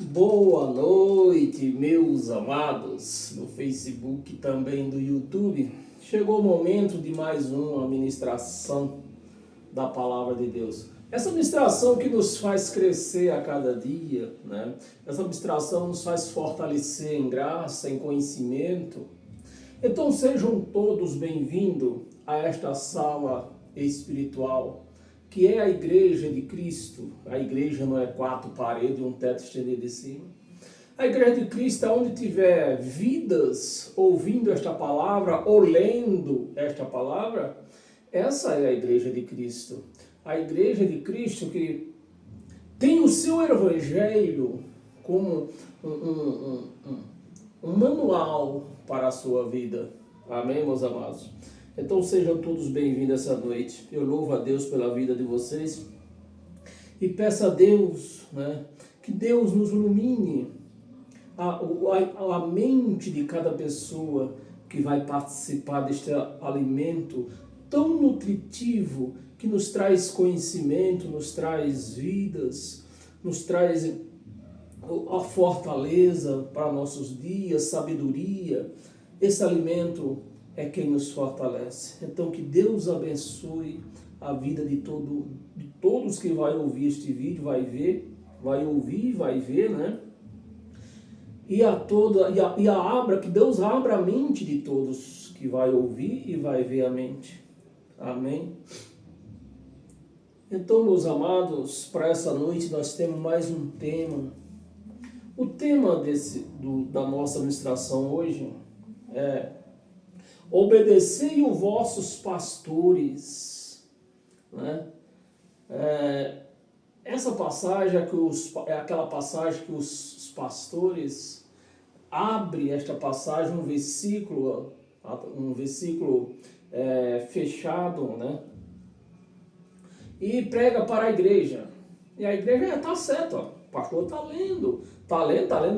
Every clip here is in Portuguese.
Boa noite, meus amados do Facebook e também do YouTube. Chegou o momento de mais uma ministração da Palavra de Deus. Essa ministração que nos faz crescer a cada dia, né? Essa ministração nos faz fortalecer em graça, em conhecimento. Então sejam todos bem-vindos a esta sala espiritual, que é a Igreja de Cristo. A igreja não é quatro paredes e um teto estendido em cima. A Igreja de Cristo é onde tiver vidas ouvindo esta palavra ou lendo esta palavra. Essa é a Igreja de Cristo. A Igreja de Cristo que tem o seu evangelho como um manual para a sua vida. Amém, meus amados? Então sejam todos bem-vindos essa noite. Eu louvo a Deus pela vida de vocês e peço a Deus, né, que Deus nos ilumine a mente de cada pessoa que vai participar deste alimento tão nutritivo que nos traz conhecimento, nos traz vidas, nos traz a fortaleza para nossos dias, sabedoria. Esse alimento é quem nos fortalece. Então que Deus abençoe a vida de todos que vai ouvir este vídeo, vai ouvir, vai ver, né? Que Deus abra a mente de todos que vai ouvir e vai ver a mente. Amém? Então, meus amados, para essa noite nós temos mais um tema. O tema da nossa ministração hoje é: obedecei os vossos pastores, né? Essa passagem é aquela passagem que os pastores abrem esta passagem, um versículo fechado, né? E prega para a igreja. E a igreja está certa, ó. O pastor está lendo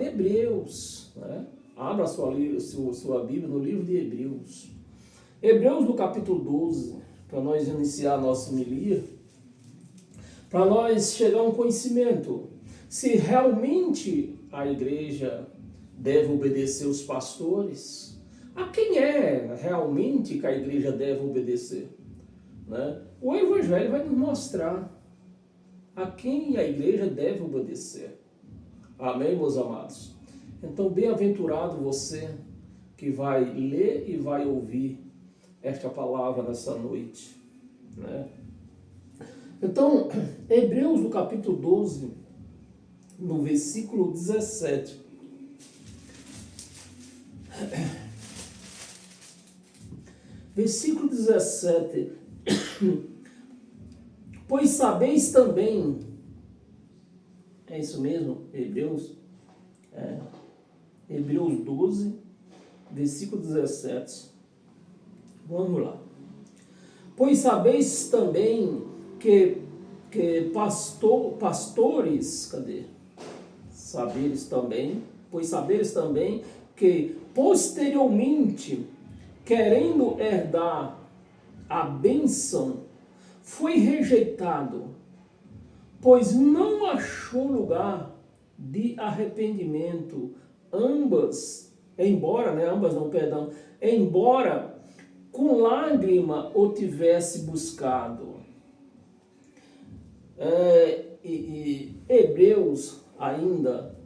Hebreus, né? Abra sua Bíblia no livro de Hebreus. Hebreus no capítulo 12, para nós iniciar a nossa homilia, para nós chegar a um conhecimento. Se realmente a igreja deve obedecer os pastores, a quem é realmente que a igreja deve obedecer? Né? O Evangelho vai nos mostrar a quem a igreja deve obedecer. Amém, meus amados? Então, bem-aventurado você que vai ler e vai ouvir esta palavra nessa noite, né? Então, Hebreus no capítulo 12, no versículo 17. Versículo 17. Pois sabeis também, é isso mesmo, Hebreus 12, versículo 17. Vamos lá. Pois sabeis também que pastores, pois sabeis também que posteriormente, querendo herdar a bênção, foi rejeitado, pois não achou lugar de arrependimento, embora com lágrima o tivesse buscado. Hebreus ainda,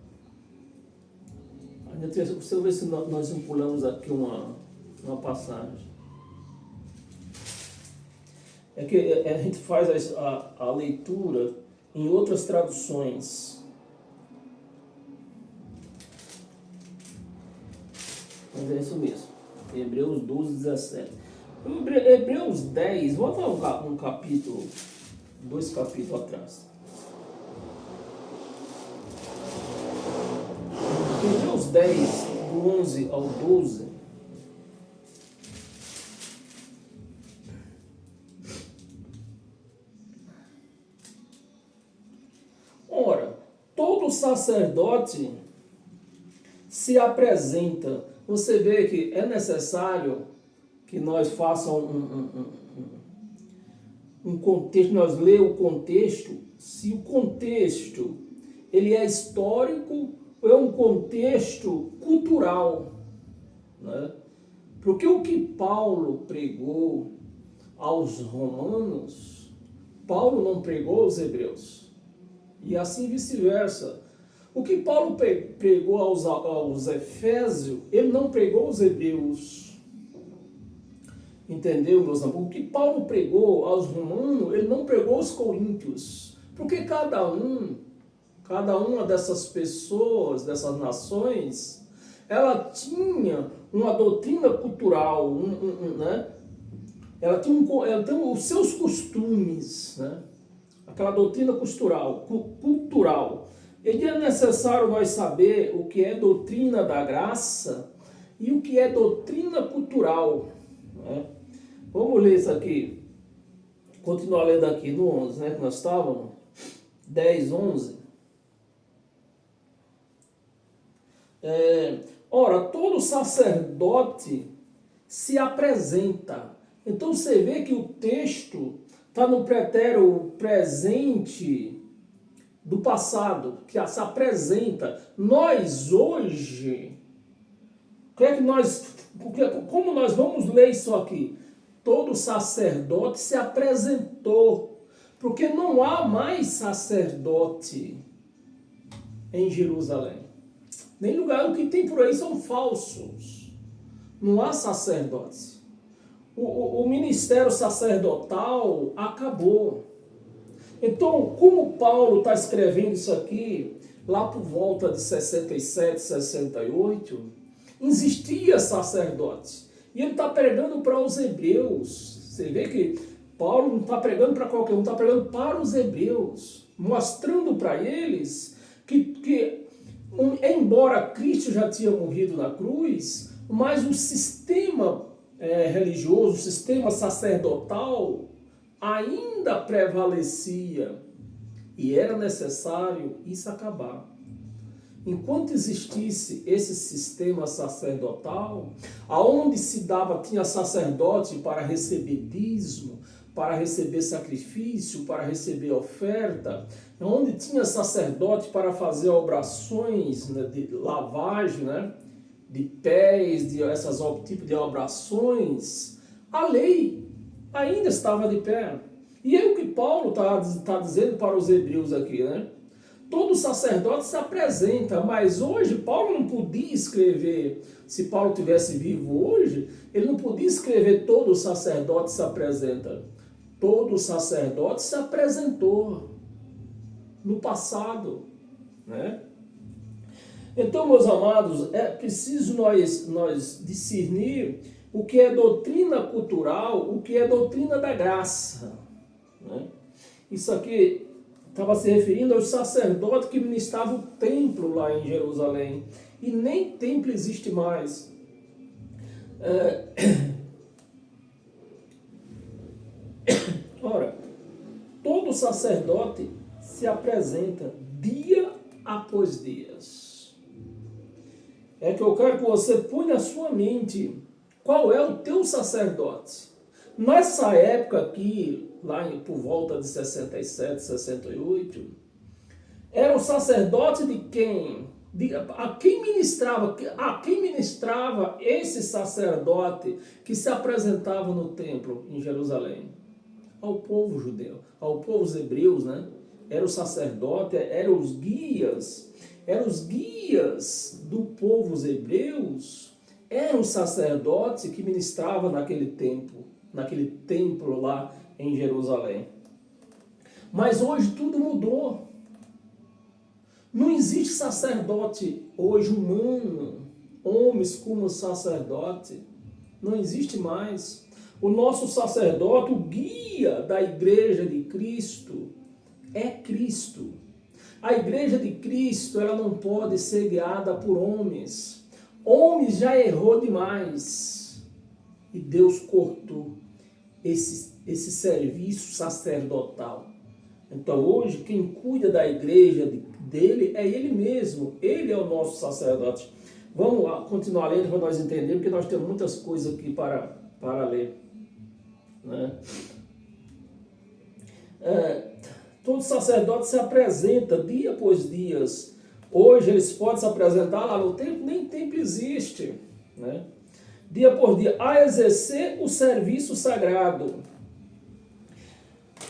deixa eu ver se nós pulamos aqui uma passagem. É que a gente faz a leitura em outras traduções. Mas é isso mesmo. Hebreus 12, 17. Hebreus 10, volta um capítulo, 2 capítulos atrás. Hebreus 10, do 11 ao 12. Ora, todo sacerdote se apresenta. Você vê que é necessário que nós façamos um contexto, nós lemos o contexto. Se o contexto ele é histórico ou é um contexto cultural, né? Porque o que Paulo pregou aos romanos, Paulo não pregou aos hebreus. E assim vice-versa. O que Paulo pregou aos efésios, ele não pregou aos hebreus. Entendeu, meus amigos? O que Paulo pregou aos romanos, ele não pregou aos coríntios. Porque cada uma dessas pessoas, dessas nações, ela tinha uma doutrina cultural, né? Ela tem os seus costumes, né? Aquela doutrina cultural. E é necessário nós saber o que é doutrina da graça e o que é doutrina cultural, né? Vamos ler isso aqui. Continuar lendo aqui no 11, né? Que nós estávamos. 10, 11. Ora, todo sacerdote se apresenta. Então você vê que o texto está no pretérito presente do passado, que se apresenta. Nós hoje, como nós vamos ler isso aqui? Todo sacerdote se apresentou, porque não há mais sacerdote em Jerusalém. Nem lugar, o que tem por aí são falsos. Não há sacerdotes. O ministério sacerdotal acabou. Então, como Paulo está escrevendo isso aqui, lá por volta de 67, 68, existia sacerdote. E ele está pregando para os hebreus. Você vê que Paulo não está pregando para qualquer um, está pregando para os hebreus, mostrando para eles que embora Cristo já tinha morrido na cruz, mas o sistema religioso, o sistema sacerdotal ainda prevalecia e era necessário isso acabar. Enquanto existisse esse sistema sacerdotal, aonde tinha sacerdote para receber dízimo, para receber sacrifício, para receber oferta, onde tinha sacerdote para fazer orações, né, de lavagem, né, de pés, esses tipos de orações, a lei ainda estava de pé. E é o que Paulo está dizendo para os hebreus aqui, né? Todo sacerdote se apresenta, mas hoje Paulo não podia escrever, se Paulo tivesse vivo hoje, ele não podia escrever todo sacerdote se apresenta. Todo sacerdote se apresentou no passado, né? Então, meus amados, é preciso nós discernir o que é doutrina cultural, o que é doutrina da graça, né? Isso aqui estava se referindo aos sacerdotes que ministravam o templo lá em Jerusalém. E nem templo existe mais. Ora, todo sacerdote se apresenta dia após dia. É que eu quero que você ponha na sua mente qual é o teu sacerdote. Nessa época aqui, lá por volta de 67, 68, era o sacerdote de quem? A quem ministrava esse sacerdote que se apresentava no templo em Jerusalém? Ao povo judeu, ao povo dos hebreus, né? Era o sacerdote, eram os guias do povo dos hebreus, era o sacerdote que ministrava naquele templo lá em Jerusalém. Mas hoje tudo mudou. Não existe sacerdote hoje humano, homens como sacerdote. Não existe mais. O nosso sacerdote, o guia da igreja de Cristo, é Cristo. A igreja de Cristo, ela não pode ser guiada por homens. Homens já errou demais. E Deus cortou esse serviço sacerdotal. Então hoje quem cuida da igreja dele é ele mesmo. Ele é o nosso sacerdote. Vamos lá, continuar lendo para nós entendermos, porque nós temos muitas coisas aqui para ler, né? Todo todo sacerdote se apresenta dia após dia. Hoje eles podem se apresentar lá no templo, nem templo existe, né? Dia por dia, a exercer o serviço sagrado.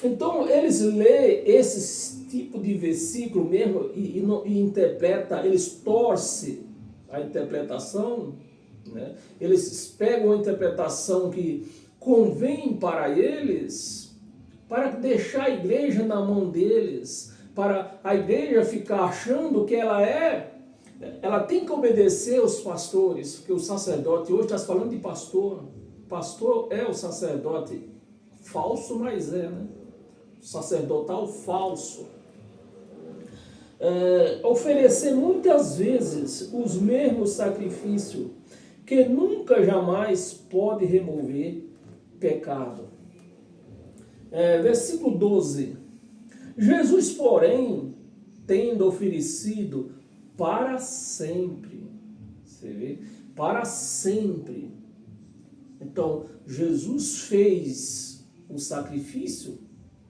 Então eles lêem esse tipo de versículo mesmo e interpreta, eles torcem a interpretação, né? Eles pegam a interpretação que convém para eles, para deixar a igreja na mão deles, para a igreja ficar achando que ela tem que obedecer aos pastores, porque o sacerdote, hoje está falando de pastor, pastor é o sacerdote falso, mas né? Sacerdotal falso. Oferecer muitas vezes os mesmos sacrifícios, que nunca jamais pode remover pecado. Versículo 12. Jesus, porém, tendo oferecido para sempre. Você vê? Para sempre. Então, Jesus fez o sacrifício,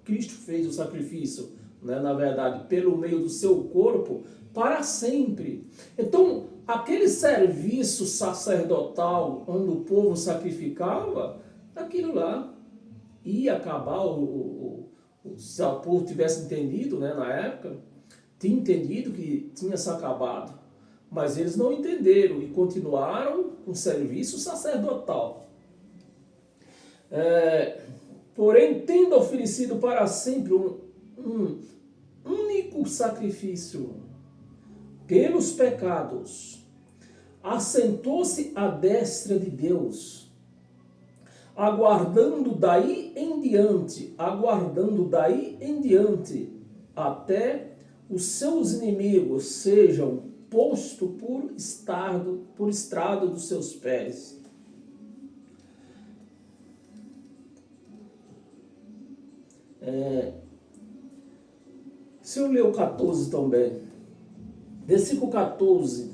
Cristo fez o sacrifício, né, na verdade, pelo meio do seu corpo, para sempre. Então, aquele serviço sacerdotal, onde o povo sacrificava, aquilo lá ia acabar, se o povo tivesse entendido, né, na época, tinha entendido que tinha se acabado, mas eles não entenderam e continuaram com o serviço sacerdotal. Porém, tendo oferecido para sempre um único sacrifício pelos pecados, assentou-se à destra de Deus, aguardando daí em diante, até os seus inimigos sejam postos por estrado dos seus pés. Se eu ler o 14 também, versículo 14,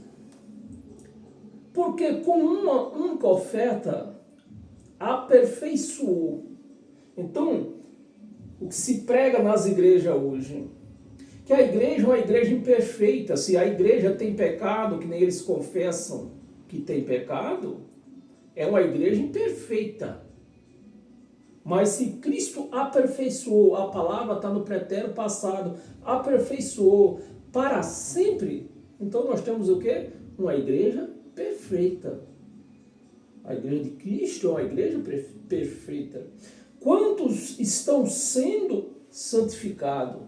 porque com uma única oferta aperfeiçoou. Então, o que se prega nas igrejas hoje, que a igreja é uma igreja imperfeita. Se a igreja tem pecado, que nem eles confessam que tem pecado, é uma igreja imperfeita. Mas se Cristo aperfeiçoou, a palavra está no pretérito passado, aperfeiçoou para sempre, então nós temos o quê? Uma igreja perfeita. A igreja de Cristo é uma igreja perfeita. Quantos estão sendo santificados?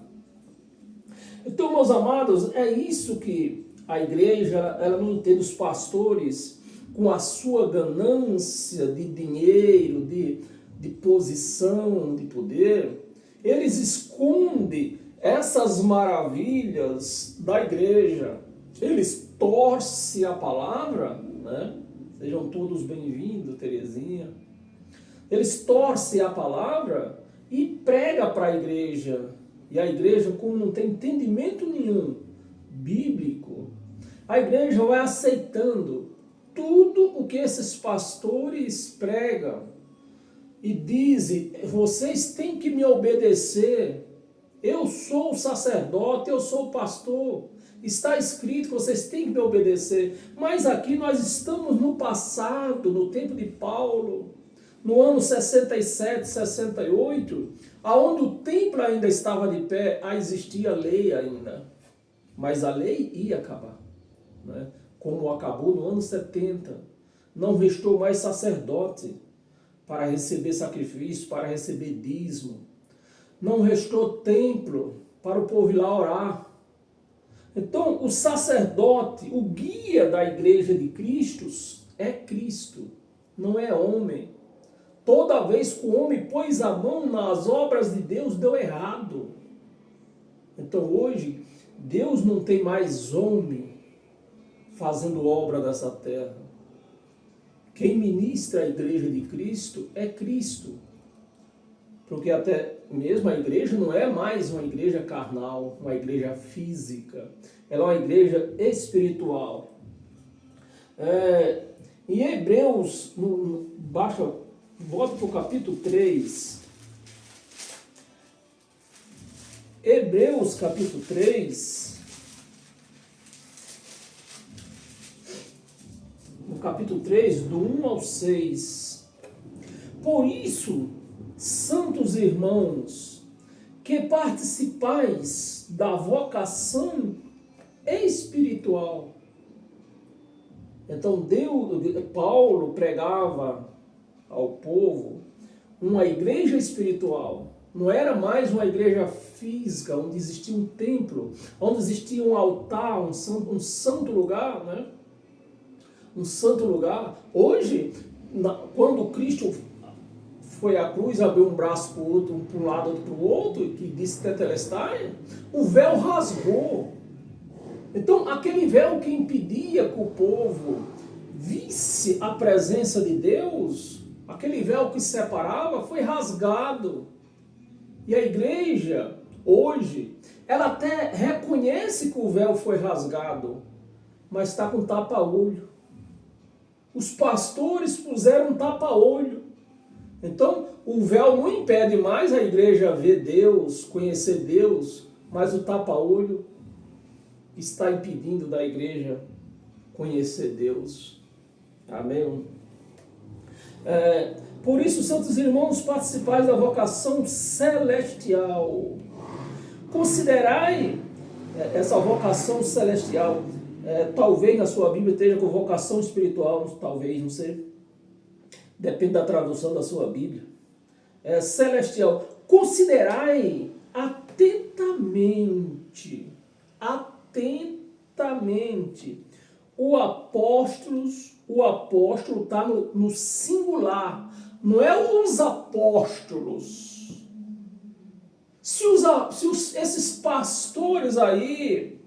Então, meus amados, é isso que a igreja, ela não entende. Os pastores, com a sua ganância de dinheiro, de posição, de poder, eles escondem essas maravilhas da igreja. Eles torcem a palavra, né? Sejam todos bem-vindos, Terezinha. Eles torcem a palavra e pregam para a igreja. E a igreja, como não tem entendimento nenhum bíblico, a igreja vai aceitando tudo o que esses pastores pregam. E dizem, vocês têm que me obedecer. Eu sou o sacerdote, eu sou o pastor. Está escrito que vocês têm que me obedecer. Mas aqui nós estamos no passado, no tempo de Paulo, no ano 67, 68, aonde o templo ainda estava de pé, existia lei ainda. Mas a lei ia acabar, né? Como acabou no ano 70. Não restou mais sacerdote para receber sacrifício, para receber dízimo. Não restou templo para o povo ir lá orar. Então, o sacerdote, o guia da igreja de Cristo, é Cristo, não é homem. Toda vez que o homem pôs a mão nas obras de Deus, deu errado. Então, hoje, Deus não tem mais homem fazendo obra dessa terra. Quem ministra a igreja de Cristo é Cristo. Porque até mesmo a igreja não é mais uma igreja carnal, uma igreja física. Ela é uma igreja espiritual. Em Hebreus, volta para o capítulo 3. Hebreus capítulo 3, no capítulo 3, do 1 ao 6. Por isso, santos irmãos, que participais da vocação espiritual. Então, Paulo pregava ao povo uma igreja espiritual. Não era mais uma igreja física, onde existia um templo, onde existia um altar, um santo lugar, né? Um santo lugar. Hoje, quando Cristo foi à cruz, abriu um braço para o outro, para um lado, outro para o outro, que disse Tetelestai, o véu rasgou. Então, aquele véu que impedia que o povo visse a presença de Deus, aquele véu que separava, foi rasgado. E a igreja, hoje, ela até reconhece que o véu foi rasgado, mas está com tapa-olho. Os pastores puseram um tapa-olho. Então, o véu não impede mais a igreja ver Deus, conhecer Deus, mas o tapa-olho está impedindo da igreja conhecer Deus. Amém? Por isso, santos irmãos, participais da vocação celestial. Considerai essa vocação celestial. Talvez na sua Bíblia esteja com vocação espiritual, talvez, não sei. Depende da tradução da sua Bíblia. Celestial. Considerai atentamente. O apóstolo está no singular. Não é os apóstolos. Esses pastores aí,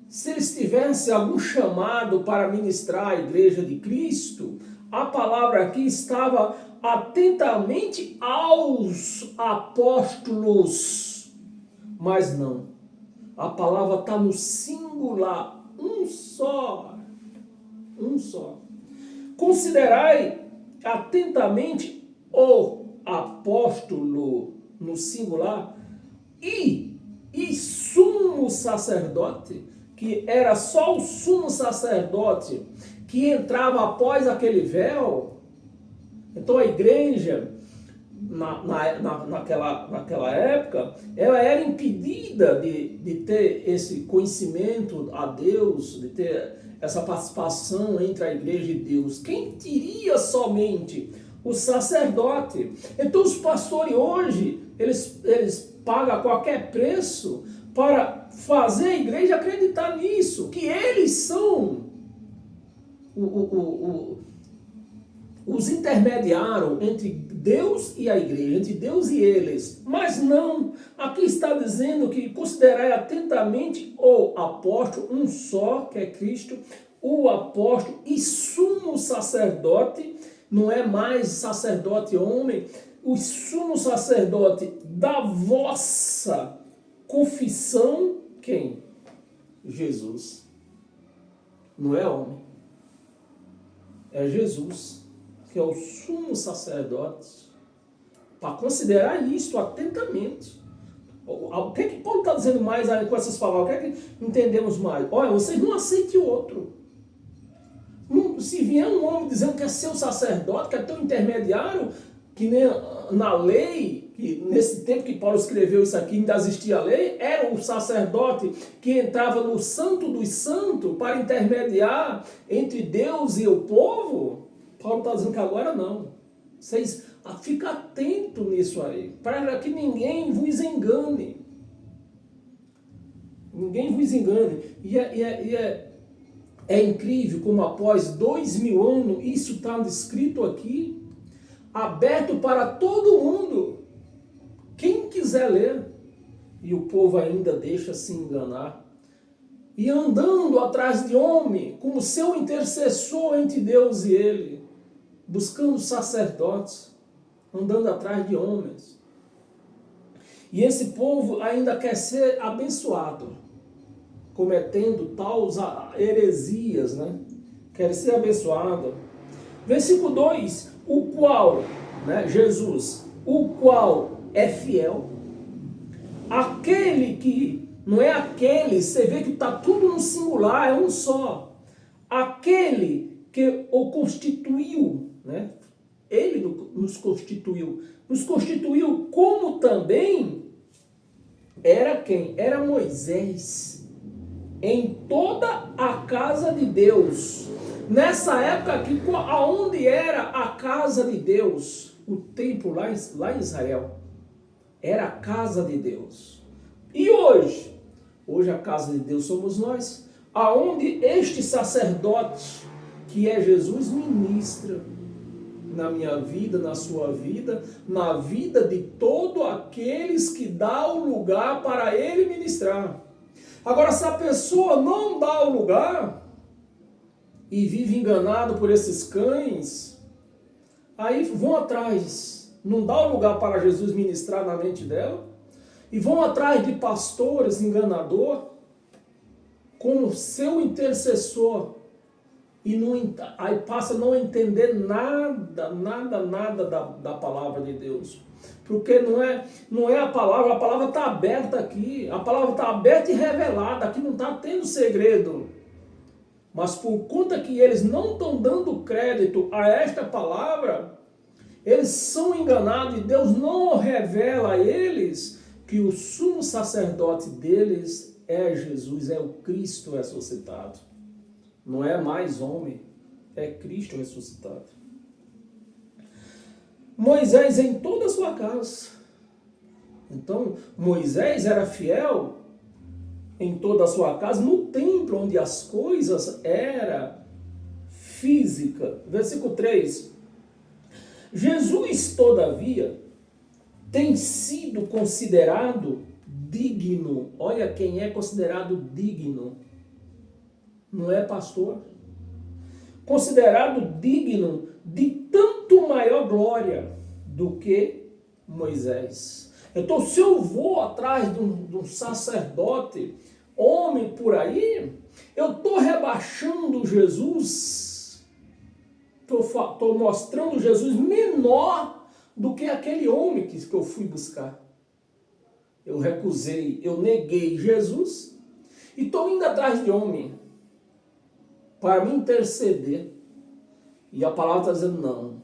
se eles tivessem algum chamado para ministrar a igreja de Cristo, a palavra aqui estava atentamente aos apóstolos. Mas não. A palavra está no singular. Um só. Considerai atentamente o apóstolo no singular e sumo sacerdote, que era só o sumo sacerdote que entrava após aquele véu. Então a igreja, naquela época, ela era impedida de ter esse conhecimento a Deus, de ter essa participação entre a igreja e Deus. Quem teria somente? O sacerdote. Então os pastores hoje, eles pagam qualquer preço para fazer a igreja acreditar nisso, que eles são os intermediários entre Deus e a igreja, entre Deus e eles. Mas não, aqui está dizendo que considerai atentamente o apóstolo, um só, que é Cristo, o apóstolo e sumo sacerdote, não é mais sacerdote homem, o sumo sacerdote da vossa confissão, quem? Jesus. Não é homem. É Jesus, que é o sumo sacerdote, para considerar isto atentamente. O que é que Paulo está dizendo mais com essas palavras? O que é que entendemos mais? Olha, vocês não aceitem outro. Se vier um homem dizendo que é seu sacerdote, que é teu intermediário, que nem na lei, que nesse tempo que Paulo escreveu isso aqui, ainda existia a lei, era o sacerdote que entrava no santo dos santos para intermediar entre Deus e o povo. Paulo está dizendo que agora não. Vocês fiquem atentos nisso aí, para que ninguém vos engane. Ninguém vos engane. E é incrível como após 2000 anos, isso está descrito aqui, aberto para todo mundo. Quem quiser ler. E o povo ainda deixa se enganar. E andando atrás de homem, como seu intercessor entre Deus e ele. Buscando sacerdotes, andando atrás de homens. E esse povo ainda quer ser abençoado, cometendo tais heresias, né? Quer ser abençoado. Versículo 2, o qual, né, Jesus, o qual é fiel, aquele que, não é aquele, você vê que está tudo no singular, é um só. Aquele que o constituiu, né? Ele nos constituiu como também era quem? Era Moisés, em toda a casa de Deus. Nessa época aqui, aonde era a casa de Deus? O templo lá em Israel. Era a casa de Deus. E hoje? Hoje a casa de Deus somos nós. Aonde este sacerdote, que é Jesus, ministra na minha vida, na sua vida, na vida de todos aqueles que dá o lugar para ele ministrar. Agora, se a pessoa não dá o lugar e vive enganado por esses cães, aí vão atrás, não dá o lugar para Jesus ministrar na mente dela, e vão atrás de pastores enganador como seu intercessor, e aí passa a não entender nada da palavra de Deus. Porque não é a palavra está aberta aqui, a palavra está aberta e revelada, aqui não está tendo segredo. Mas por conta que eles não estão dando crédito a esta palavra, eles são enganados e Deus não revela a eles que o sumo sacerdote deles é Jesus, é o Cristo ressuscitado. Não é mais homem, é Cristo ressuscitado. Moisés em toda a sua casa. Então, Moisés era fiel em toda a sua casa, no templo onde as coisas eram físicas. Versículo 3. Jesus, todavia, tem sido considerado digno. Olha quem é considerado digno. Não é pastor. Considerado digno de tanto maior glória do que Moisés. Então, se eu vou atrás de um sacerdote, homem por aí, eu estou rebaixando Jesus, estou mostrando Jesus menor do que aquele homem que eu fui buscar. Eu recusei, eu neguei Jesus e estou indo atrás de homem para me interceder. E a palavra está dizendo não.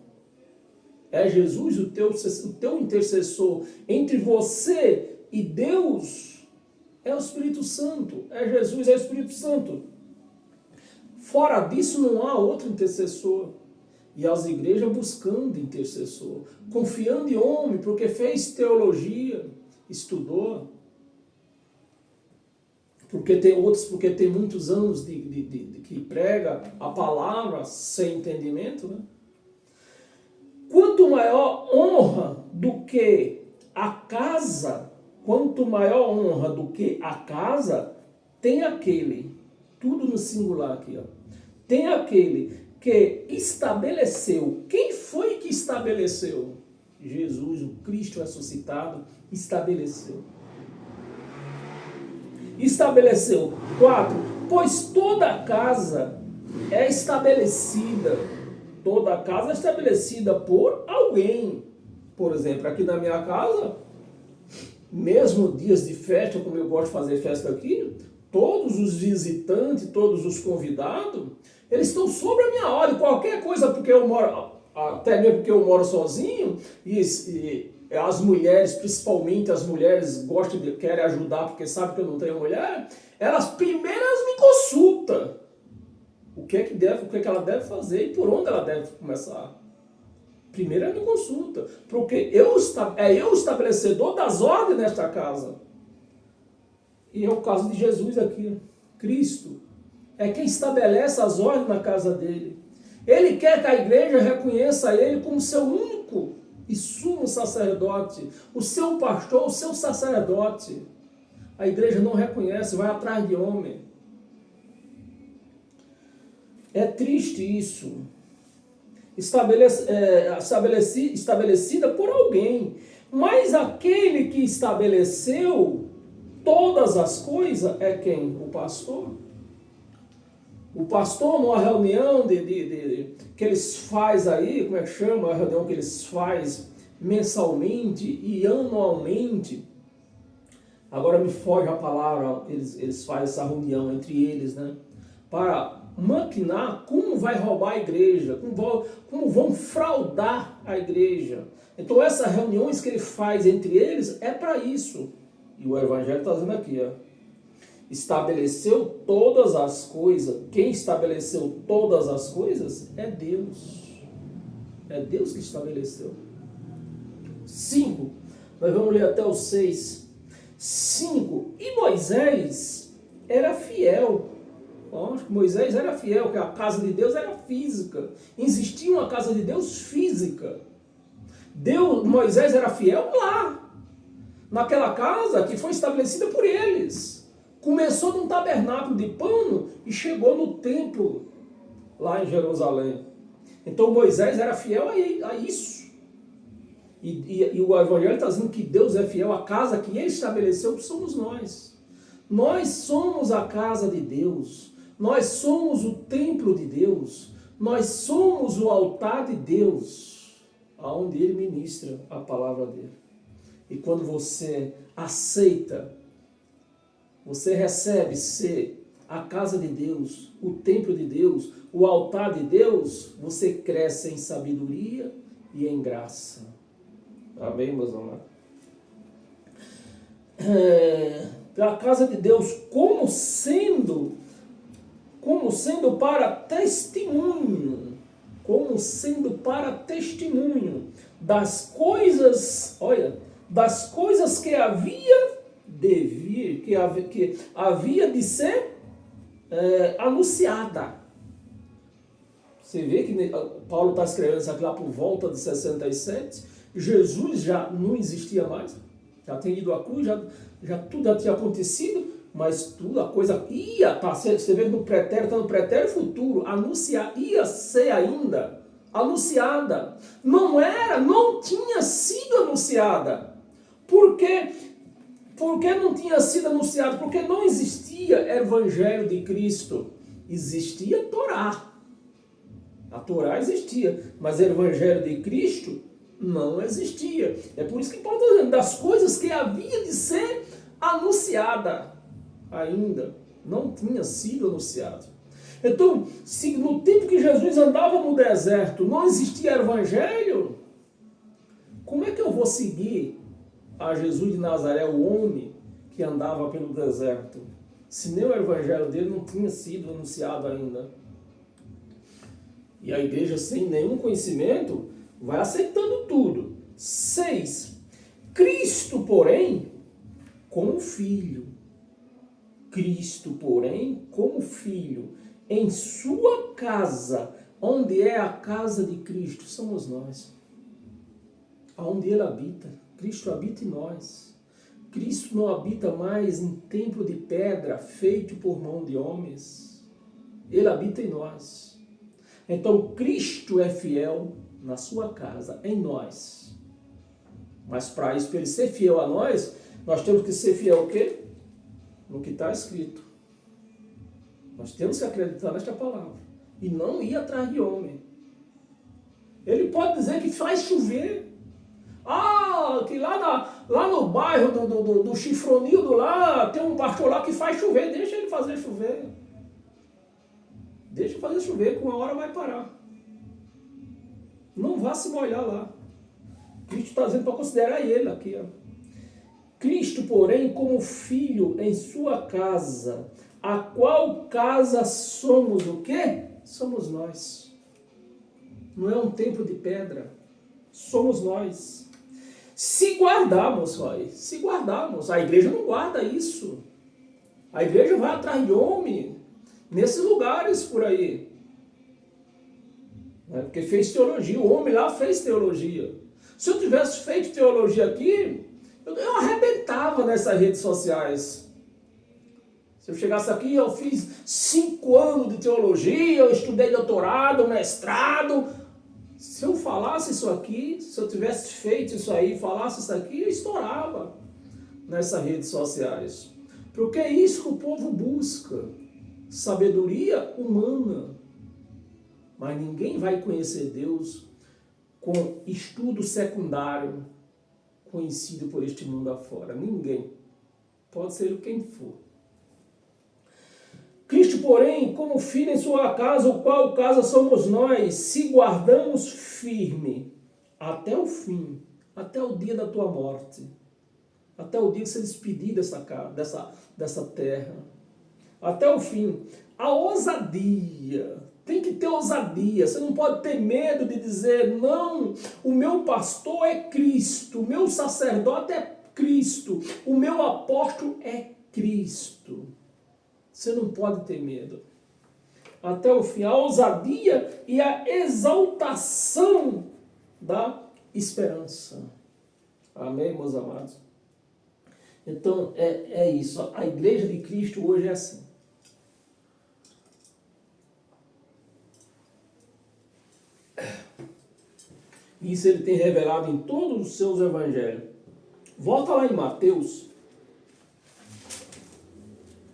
É Jesus o teu intercessor entre você e Deus. É o Espírito Santo. É Jesus, é o Espírito Santo. Fora disso não há outro intercessor. E as igrejas buscando intercessor. Confiando em homem, porque fez teologia, estudou. Porque tem muitos anos que prega a palavra sem entendimento, né? Quanto maior honra do que a casa, tem aquele, tudo no singular aqui, ó, tem aquele que estabeleceu. Quem foi que estabeleceu? Jesus, o Cristo ressuscitado, estabeleceu. 4. Pois toda a casa é estabelecida. Toda a casa é estabelecida por alguém. Por exemplo, aqui na minha casa, mesmo dias de festa, como eu gosto de fazer festa aqui, todos os visitantes, todos os convidados, eles estão sobre a minha ordem. Qualquer coisa, porque eu moro, até mesmo porque eu moro sozinho, e as mulheres, principalmente as mulheres, querem ajudar porque sabem que eu não tenho mulher, elas primeiras me consultam. O que é que ela deve fazer e por onde ela deve começar. Primeiro ela me consulta, porque eu estabelecedor das ordens nesta casa. E é o caso de Jesus aqui. Cristo é quem estabelece as ordens na casa dele. Ele quer que a igreja reconheça ele como seu único e sumo sacerdote, o seu pastor, o seu sacerdote. A igreja não reconhece, vai atrás de homem. É triste isso. Estabelecida por alguém. Mas aquele que estabeleceu todas as coisas é quem? O pastor. O pastor, numa reunião que eles fazem aí, como é que chama? A reunião que eles fazem mensalmente e anualmente, Agora me foge a palavra, eles fazem essa reunião entre eles, né? Para maquinar como vai roubar a igreja, como vão fraudar a igreja. Então essas reuniões que ele faz entre eles é para isso. E o Evangelho está dizendo aqui, ó. Estabeleceu todas as coisas. Quem estabeleceu todas as coisas é Deus. É Deus que estabeleceu. 5. Nós vamos ler até o 6. 5. E Moisés era fiel. Moisés era fiel, que a casa de Deus era física. Existia uma casa de Deus física. Moisés era fiel lá, naquela casa que foi estabelecida por eles. Começou num tabernáculo de pano e chegou no templo lá em Jerusalém. Então Moisés era fiel a isso. E o Evangelho está dizendo que Deus é fiel à casa que ele estabeleceu, que somos nós. Nós somos a casa de Deus. Nós somos o templo de Deus. Nós somos o altar de Deus, aonde ele ministra a palavra dele. E quando você aceita, você recebe ser a casa de Deus, o templo de Deus, o altar de Deus, você cresce em sabedoria e em graça. Amém, meus amados? A casa de Deus como sendo para testemunho, das coisas, das coisas que havia de vir, que havia de ser anunciada. Você vê que Paulo está escrevendo isso aqui lá por volta de 67, Jesus já não existia mais, já tinha ido à cruz, já tudo já tinha acontecido, mas tudo, a coisa ia, você vê no pretérito, está no pretérito futuro, ia ser ainda anunciada. Não tinha sido anunciada. Por quê? Porque não tinha sido anunciado? Porque não existia Evangelho de Cristo. Existia Torá. A Torá existia, mas o Evangelho de Cristo não existia. É por isso que Paulo está dizendo, das coisas que havia de ser anunciada, ainda não tinha sido anunciado. Então, se no tempo que Jesus andava no deserto não existia Evangelho, como é que eu vou seguir a Jesus de Nazaré, o homem que andava pelo deserto, se nem o Evangelho dele não tinha sido anunciado ainda? E a igreja, sem nenhum conhecimento, vai aceitando tudo. 6. Cristo, porém, como filho. Cristo, porém, como filho, em sua casa, onde é a casa de Cristo, somos nós. Aonde ele habita, Cristo habita em nós. Cristo não habita mais em templo de pedra feito por mão de homens. Ele habita em nós. Então, Cristo é fiel na sua casa, em nós. Mas para isso, para ele ser fiel a nós temos que ser fiel o quê? No que está escrito. Nós temos que acreditar nesta palavra. E não ir atrás de homem. Ele pode dizer que faz chover. Que lá no bairro do Chifronildo lá, tem um pastor lá que faz chover. Deixa ele fazer chover. Deixa fazer chover, que uma hora vai parar. Não vá se molhar lá. Cristo está dizendo para considerar ele aqui. Cristo, porém, como filho em sua casa, a qual casa somos o quê? Somos nós. Não é um templo de pedra. Somos nós. Se guardarmos, a igreja não guarda isso. A igreja vai atrás de homem nesses lugares por aí. Porque fez teologia, o homem lá fez teologia. Se eu tivesse feito teologia aqui, eu arrebentava nessas redes sociais. Se eu chegasse aqui, eu fiz 5 anos de teologia, eu estudei doutorado, mestrado. Se eu falasse isso aqui, se eu tivesse feito isso aí, falasse isso aqui, eu estourava nessas redes sociais. Porque é isso que o povo busca. Sabedoria humana. Mas ninguém vai conhecer Deus com estudo secundário conhecido por este mundo afora. Ninguém. Pode ser quem for. Cristo, porém, como filho em sua casa, o qual casa somos nós, se guardamos firme até o fim, até o dia da tua morte, até o dia que você despedir dessa terra, até o fim. A ousadia, tem que ter ousadia, você não pode ter medo de dizer, não, o meu pastor é Cristo, o meu sacerdote é Cristo, o meu apóstolo é Cristo. Você não pode ter medo. Até o fim, a ousadia e a exaltação da esperança. Amém, meus amados? Então, é isso. A igreja de Cristo hoje é assim. Isso ele tem revelado em todos os seus evangelhos. Volta lá em Mateus.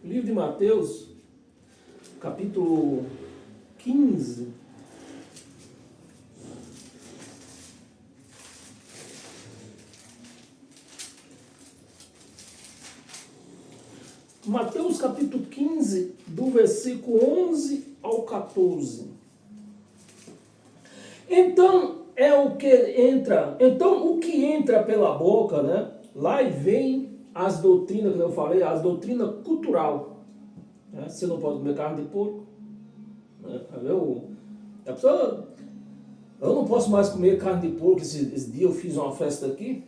Livro de Mateus, capítulo 15. Mateus capítulo 15, do versículo 11 ao 14. Então o que entra pela boca, né? Lá vem as doutrinas que eu falei, as doutrinas cultural. Né? Você não pode comer carne de porco. Né? A pessoa, eu não posso mais comer carne de porco. Esse dia eu fiz uma festa aqui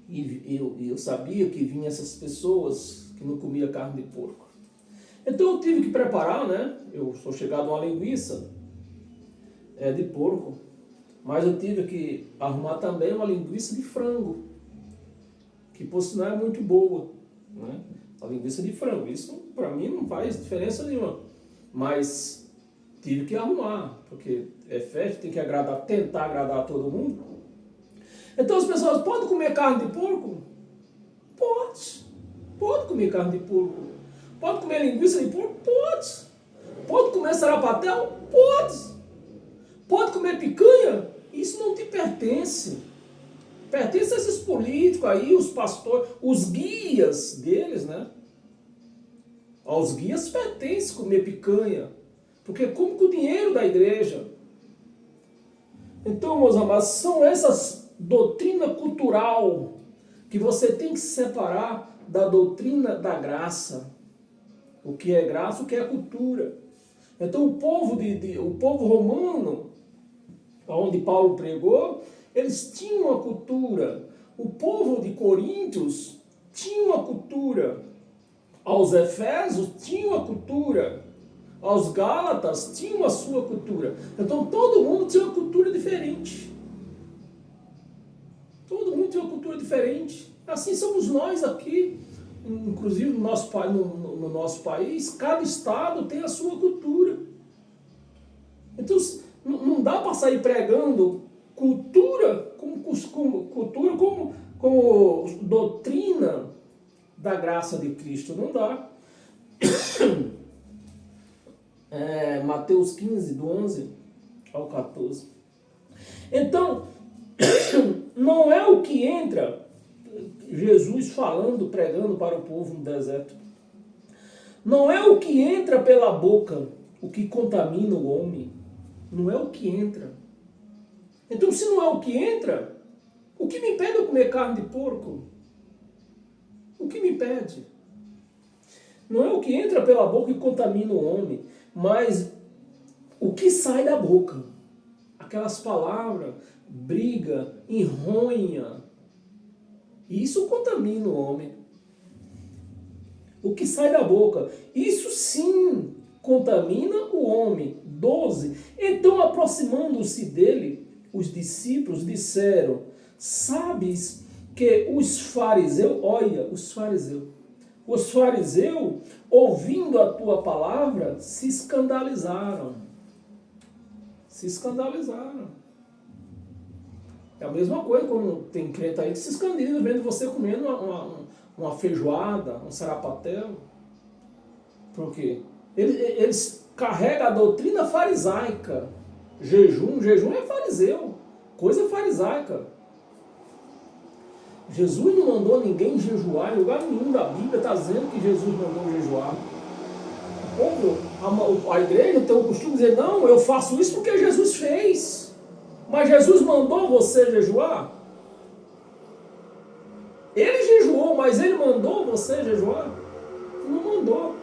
e eu sabia que vinham essas pessoas que não comiam carne de porco. Então eu tive que preparar, né? Eu sou chegado a uma linguiça de porco, mas eu tive que arrumar também uma linguiça de frango, que por sinal é muito boa, né? A linguiça de frango, isso para mim não faz diferença nenhuma, mas tive que arrumar, porque é festa, tem que tentar agradar todo mundo. Então as pessoas, podem comer carne de porco? Pode comer carne de porco. Pode comer linguiça de porco? Pode comer sarapatel? Pode comer picanha? Isso não te pertence. Pertence a esses políticos aí, os pastores, os guias deles, né? Aos guias pertence comer picanha, porque come com o dinheiro da igreja. Então, meus amados, são essas doutrina cultural que você tem que separar da doutrina da graça. O que é graça, o que é cultura. Então, o povo romano, onde Paulo pregou, eles tinham uma cultura. O povo de Coríntios tinha uma cultura. Aos Efésios tinha uma cultura. Aos Gálatas tinha a sua cultura. Então todo mundo tinha uma cultura diferente. Todo mundo tinha uma cultura diferente. Assim somos nós aqui. Inclusive no nosso país, cada estado tem a sua cultura. Então não dá para sair pregando cultura como doutrina da graça de Cristo. Não dá. Mateus 15, do 11 ao 14. Então, não é o que entra, Jesus falando, pregando para o povo no deserto. Não é o que entra pela boca o que contamina o homem. Não é o que entra. Então, se não é o que entra, o que me impede de comer carne de porco? O que me impede? Não é o que entra pela boca que contamina o homem, mas o que sai da boca. Aquelas palavras, briga, enronha. Isso contamina o homem. O que sai da boca. Isso sim contamina o homem. 12. Então, aproximando-se dele, os discípulos disseram: sabes que os fariseus, ouvindo a tua palavra, se escandalizaram. É a mesma coisa quando tem crente aí que se escandaliza vendo você comendo uma feijoada, um sarapatel. Por quê? Eles carregam a doutrina farisaica. Jejum é fariseu, coisa farisaica. Jesus não mandou ninguém jejuar, em lugar nenhum da Bíblia está dizendo que Jesus mandou jejuar. O povo, a igreja tem o costume de dizer, não, eu faço isso porque Jesus fez. Mas Jesus mandou você jejuar? Ele jejuou, mas ele mandou você jejuar? Não mandou.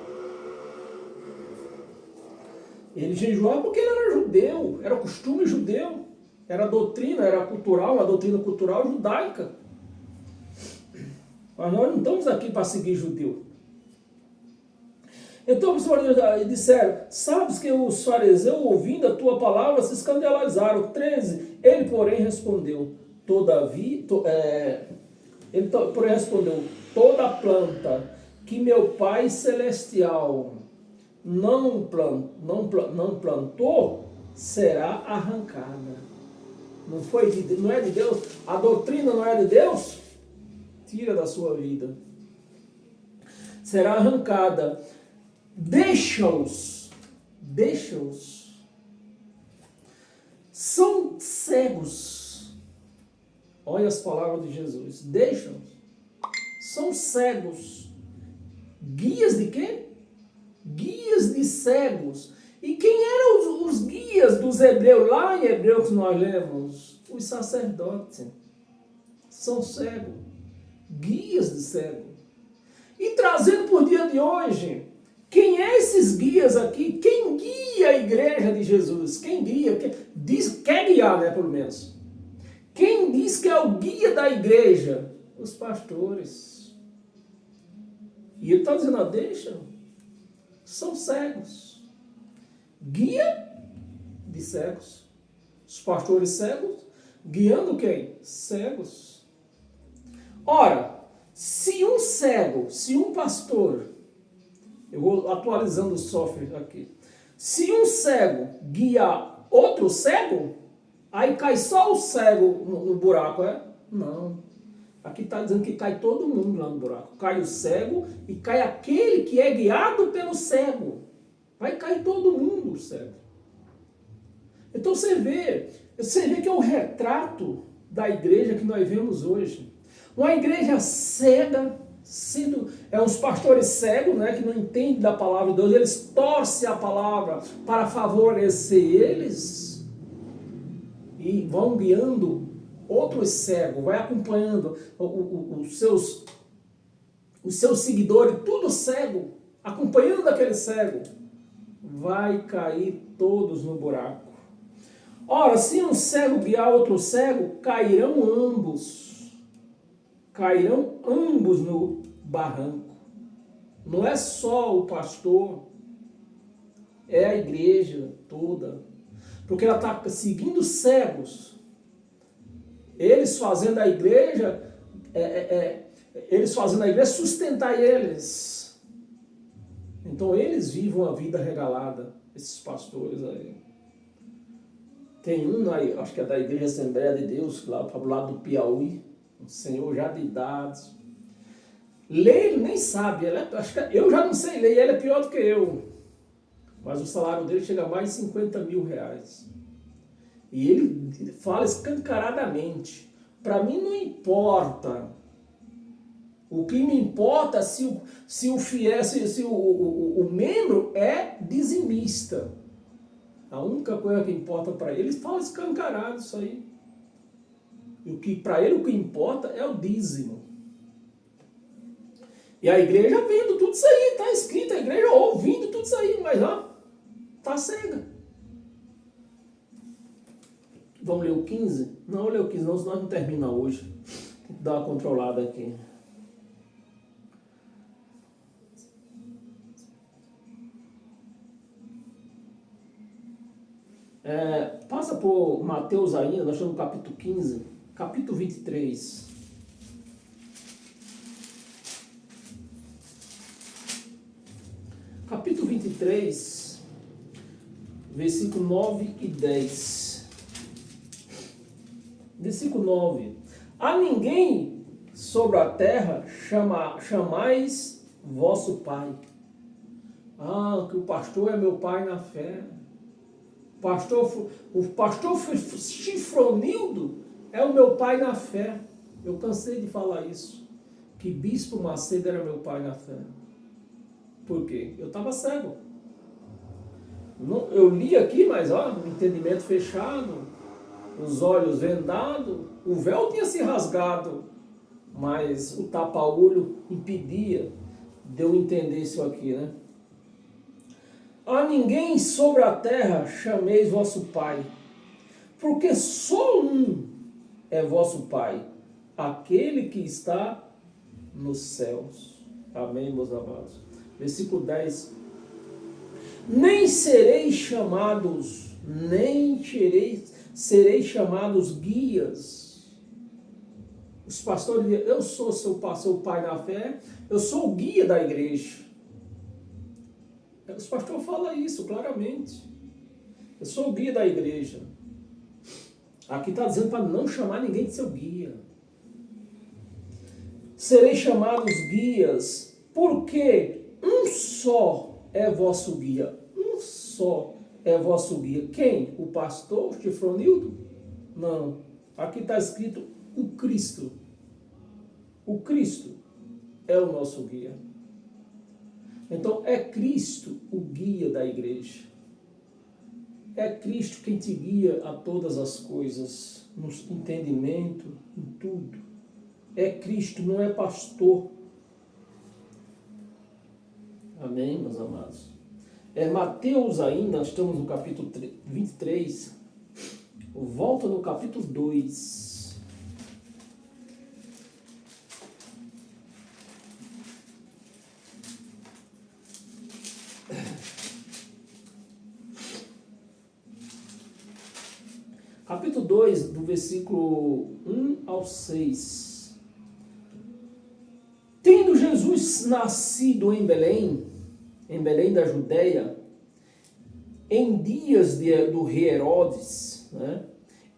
Ele jejuava porque ele era judeu, era costume judeu, era doutrina, era cultural, uma doutrina cultural judaica. Mas nós não estamos aqui para seguir judeu. Então os fariseus disseram, sabes que os fariseus, ouvindo a tua palavra, se escandalizaram. 13, ele porém respondeu, toda planta que meu Pai Celestial não plantou, será arrancada. Não é de Deus? A doutrina não é de Deus? Tira da sua vida. Será arrancada. Deixa-os. São cegos. Olha as palavras de Jesus. Deixa-os. São cegos. Guias de quê? Guias de cegos. E quem eram os guias dos hebreus? Lá em Hebreus nós lemos, os sacerdotes. São cegos. Guias de cego. E trazendo por dia de hoje, quem é esses guias aqui? Quem guia a igreja de Jesus? Quem guia? Quer guiar, né, pelo menos. Quem diz que é o guia da igreja? Os pastores. E ele está dizendo, deixa. São cegos. Guia de cegos. Os pastores cegos. Guiando quem? Cegos. Ora, se um pastor, eu vou atualizando o software aqui, se um cego guia outro cego, aí cai só o cego no buraco, é? Não. Aqui está dizendo que cai todo mundo lá no buraco. Cai o cego e cai aquele que é guiado pelo cego. Vai cair todo mundo o cego. Então você vê que é o retrato da igreja que nós vemos hoje. Uma igreja cega, uns pastores cegos, né, que não entendem da palavra de Deus, eles torcem a palavra para favorecer eles e vão guiando outros cegos, vai acompanhando os seus seguidores, tudo cego, acompanhando aquele cego, vai cair todos no buraco. Ora, se um cego guiar outro cego, cairão ambos no barranco. Não é só o pastor, é a igreja toda. Porque ela está seguindo cegos. Eles fazendo a igreja sustentar eles. Então eles vivem uma vida regalada, esses pastores aí. Tem um aí, acho que é da Igreja Assembleia de Deus, lá para o lado do Piauí, um senhor já de idade. Lê, ele nem sabe, eu já não sei ler, ele é pior do que eu. Mas o salário dele chega a mais de 50 mil reais. E ele fala escancaradamente, para mim não importa. O que me importa é se o membro é dizimista. A única coisa que importa para ele fala escancarado isso aí. E para ele o que importa é o dízimo. E a igreja vendo tudo isso aí, está escrito, a igreja ouvindo tudo isso aí, mas ó, está cega. Vamos ler o 15? Não, ler o 15 não, senão não termina hoje. Tem que dar uma controlada aqui. Passa por Mateus ainda, nós estamos no capítulo 15, capítulo 23. Capítulo 23, versículo 9 e 10. Versículo 9. A ninguém sobre a terra chamais vosso pai. Que o pastor é meu pai na fé. O pastor Chifronildo é o meu pai na fé. Eu cansei de falar isso, que Bispo Macedo era meu pai na fé. Por quê? Eu estava cego. Eu li aqui, mas o entendimento fechado, os olhos vendados, o véu tinha se rasgado, mas o tapa-olho impedia de eu entender isso aqui, né? A ninguém sobre a terra chameis vosso pai, porque só um é vosso pai, aquele que está nos céus. Amém, meus amados? Versículo 10. Nem sereis chamados guias. Os pastores dizem, eu sou seu pai na fé, eu sou o guia da igreja. Os pastores falam isso claramente. Eu sou o guia da igreja. Aqui está dizendo para não chamar ninguém de seu guia. Sereis chamados guias, porque um só é vosso guia. Um só é vosso guia. Quem? O pastor Chifronildo? Não. Aqui está escrito o Cristo. O Cristo é o nosso guia. Então é Cristo o guia da igreja. É Cristo quem te guia a todas as coisas, no entendimento, em tudo. É Cristo, não é pastor. Amém, meus amados? É Mateus ainda, nós estamos no capítulo 23. Volta no capítulo 2. Capítulo 2, do versículo 1 ao 6. Tendo Jesus nascido em Belém da Judéia, em dias do rei Herodes, né,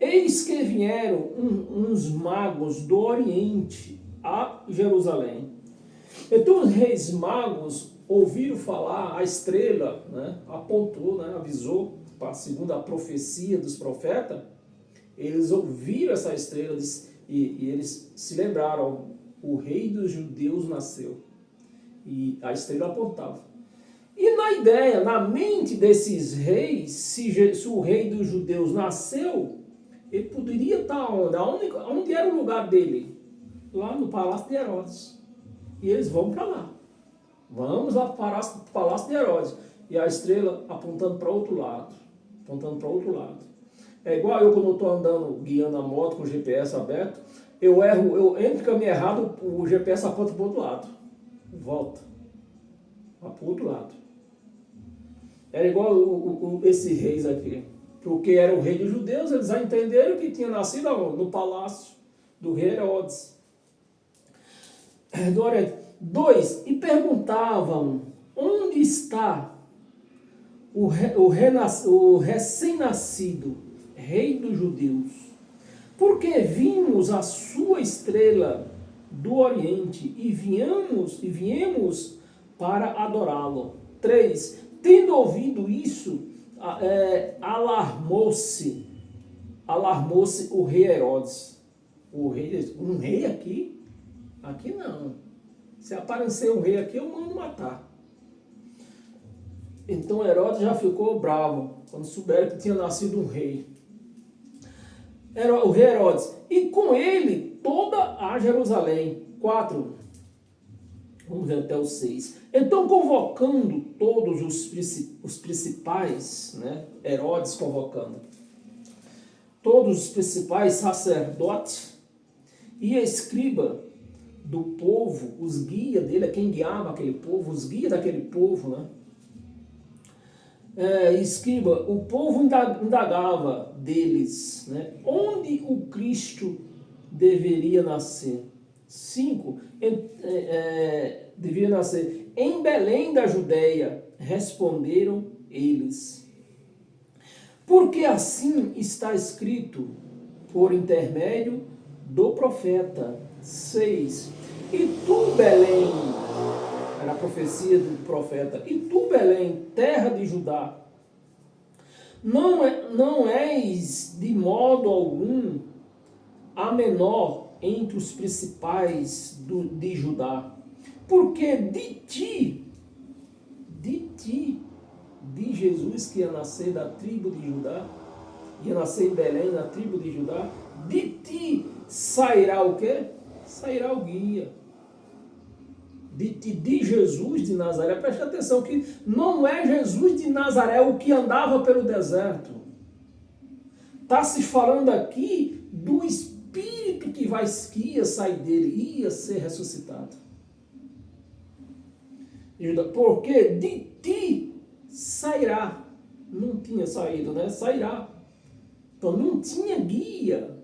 eis que vieram uns magos do Oriente a Jerusalém. Então os reis magos ouviram falar, a estrela, né, apontou, né, avisou, segundo a profecia dos profetas, eles ouviram essa estrela e eles se lembraram, o rei dos judeus nasceu. E a estrela apontava. E na ideia, na mente desses reis, se o rei dos judeus nasceu, ele poderia estar onde? Onde era o lugar dele? Lá no Palácio de Herodes. E eles vão para lá. Vamos lá para o Palácio de Herodes. E a estrela apontando para outro lado. Apontando para outro lado. É igual eu quando eu estou andando, guiando a moto com o GPS aberto, eu erro, eu entro no caminho errado, o GPS aponta para o outro lado. Volta. Para o outro lado. Era igual esses reis aqui. Porque era o rei dos judeus, eles já entenderam que tinha nascido no palácio do rei Herodes. 2. E perguntavam, onde está o recém-nascido rei dos judeus? Porque vimos a sua estrela do Oriente e viemos para adorá-lo. 3. Tendo ouvido isso, alarmou-se o rei Herodes. Um rei aqui? Aqui não. Se aparecer um rei aqui, eu mando matar. Então Herodes já ficou bravo quando souberam que tinha nascido um rei. O rei Herodes. E com ele toda a Jerusalém. 4. Vamos ver até o 6. Então, convocando todos os principais, né? Herodes convocando todos os principais sacerdotes e a escriba do povo, os guias dele, quem guiava aquele povo, os guias daquele povo, né? Escriba, o povo indagava deles, né? Onde o Cristo deveria nascer. 5. Deveria nascer em Belém da Judéia, responderam eles. Porque assim está escrito por intermédio do profeta. 6. E tu, Belém, era a profecia do profeta, e tu, Belém, terra de Judá, não és de modo algum a menor entre os principais de Judá, porque de Jesus, que ia nascer da tribo de Judá, ia nascer em Belém, na tribo de Judá, de ti sairá o quê? Sairá o guia. De Jesus de Nazaré. Preste atenção que não é Jesus de Nazaré o que andava pelo deserto. Está se falando aqui do Espírito que ia sair dele, ia ser ressuscitado. Porque de ti sairá. Não tinha saído, né? Sairá. Então não tinha guia.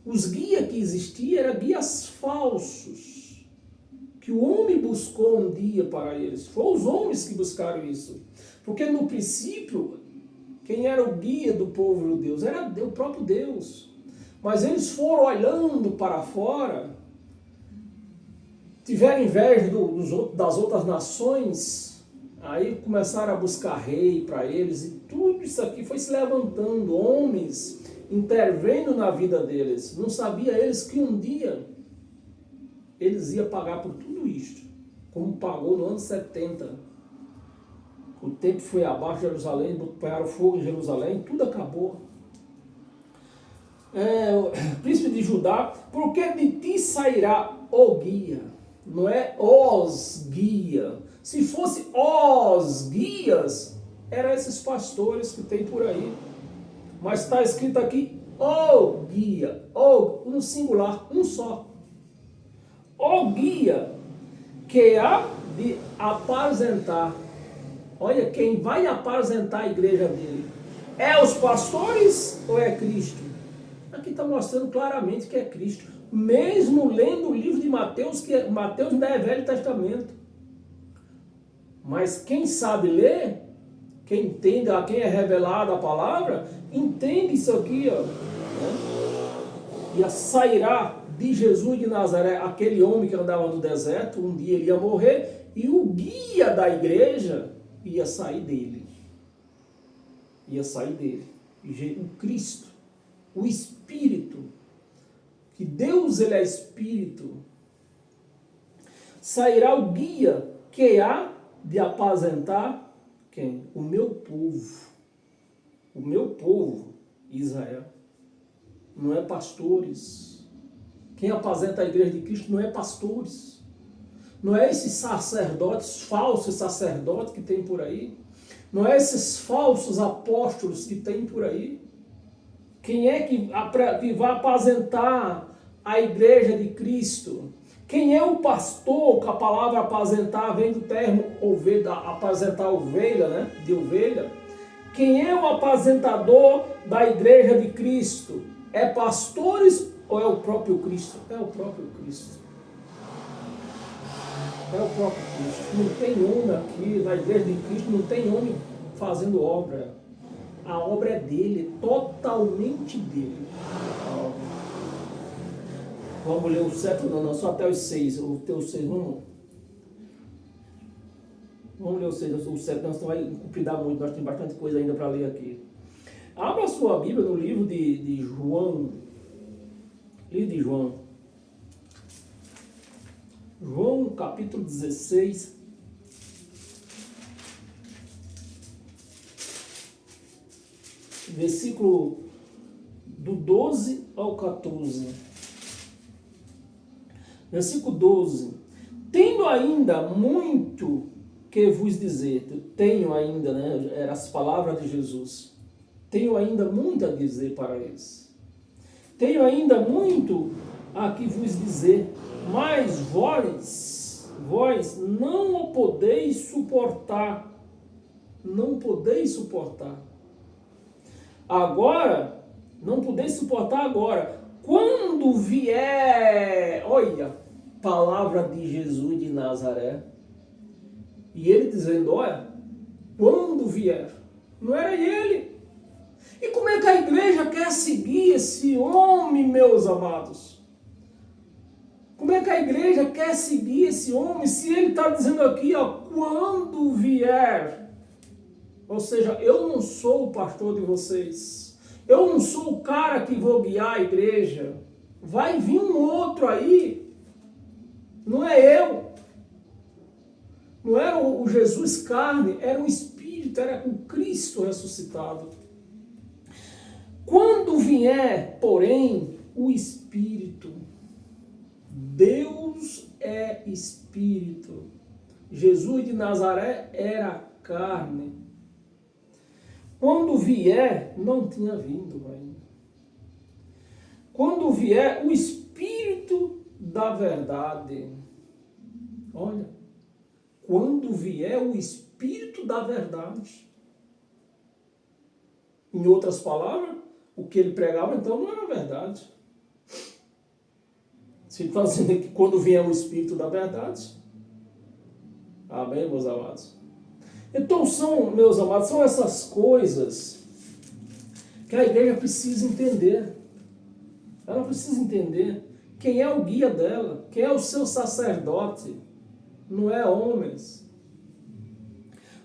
Os guias que existiam eram guias falsos, que o homem buscou um dia para eles. Foram os homens que buscaram isso. Porque no princípio, quem era o guia do povo judeu era o próprio Deus. Mas eles foram olhando para fora, tiveram inveja das outras nações, aí começaram a buscar rei para eles, e tudo isso aqui foi se levantando, homens intervendo na vida deles. Não sabia eles que um dia eles iam pagar por tudo isto, como pagou no ano 70. O tempo foi abaixo de Jerusalém, pegaram fogo em Jerusalém, tudo acabou. Príncipe de Judá, porque de ti sairá o guia, não é os guia. Se fosse os guias, eram esses pastores que tem por aí. Mas está escrito aqui, o guia, no singular, um só. O guia que há de apacentar. Olha, quem vai apacentar a igreja dele, é os pastores ou é Cristo? Aqui está mostrando claramente que é Cristo. Mesmo lendo o livro de Mateus, que Mateus ainda é Velho Testamento. Mas quem sabe ler, quem entende, a quem é revelada a palavra, entende isso aqui, ó. E sairá de Jesus de Nazaré, aquele homem que andava no deserto, um dia ele ia morrer, e o guia da igreja ia sair dele. Ia sair dele. O Cristo, o Espírito, que Deus ele é Espírito, sairá o guia que há de apacentar quem? O meu povo. O meu povo, Israel. Não é pastores. Quem apacenta a igreja de Cristo não é pastores. Não é esses sacerdotes, falsos sacerdotes que tem por aí. Não é esses falsos apóstolos que tem por aí. Quem é que vai apacentar a igreja de Cristo? Quem é o pastor, que a palavra apacentar vem do termo ovelha, apacentar ovelha, né? De ovelha. Quem é o apacentador da igreja de Cristo? É pastores ou é o próprio Cristo? É o próprio Cristo. É o próprio Cristo. Não tem homem aqui na igreja de Cristo, não tem homem fazendo obra. A obra é dele, totalmente dele. Vamos ler o 7, não, só até os 6. O teu 6, vamos ler o 6, o 7, nós não vai compridar muito, nós temos bastante coisa ainda para ler aqui. Abra a sua Bíblia no livro de João. Livro de João. João, capítulo 16. Versículo do 12 ao 14. Versículo 12. Tenho ainda muito que vos dizer. Tenho ainda, né? Eram as palavras de Jesus. Tenho ainda muito a dizer para eles. Tenho ainda muito a que vos dizer, mas vós não o podeis suportar. Não podeis suportar. Agora, não podeis suportar agora. Quando vier, olha, palavra de Jesus de Nazaré. E ele dizendo, olha, quando vier. Não era ele. E como é que a igreja quer seguir esse homem, meus amados? Como é que a igreja quer seguir esse homem se ele está dizendo aqui, ó, quando vier? Ou seja, eu não sou o pastor de vocês. Eu não sou o cara que vou guiar a igreja. vai vir um outro aí, não é eu. Não era o Jesus carne, era o Espírito, era o Cristo ressuscitado. Quando vier, porém, o Espírito, Deus é Espírito. Jesus de Nazaré era carne. Quando vier, não tinha vindo ainda. Quando vier o Espírito da verdade. Olha, quando vier o Espírito da verdade. Em outras palavras, o que ele pregava então não era verdade. Se ele está dizendo que quando vier o Espírito da verdade. Amém, meus amados? Então meus amados, são essas coisas que a igreja precisa entender. Ela precisa entender quem é o guia dela, quem é o seu sacerdote. Não é homens.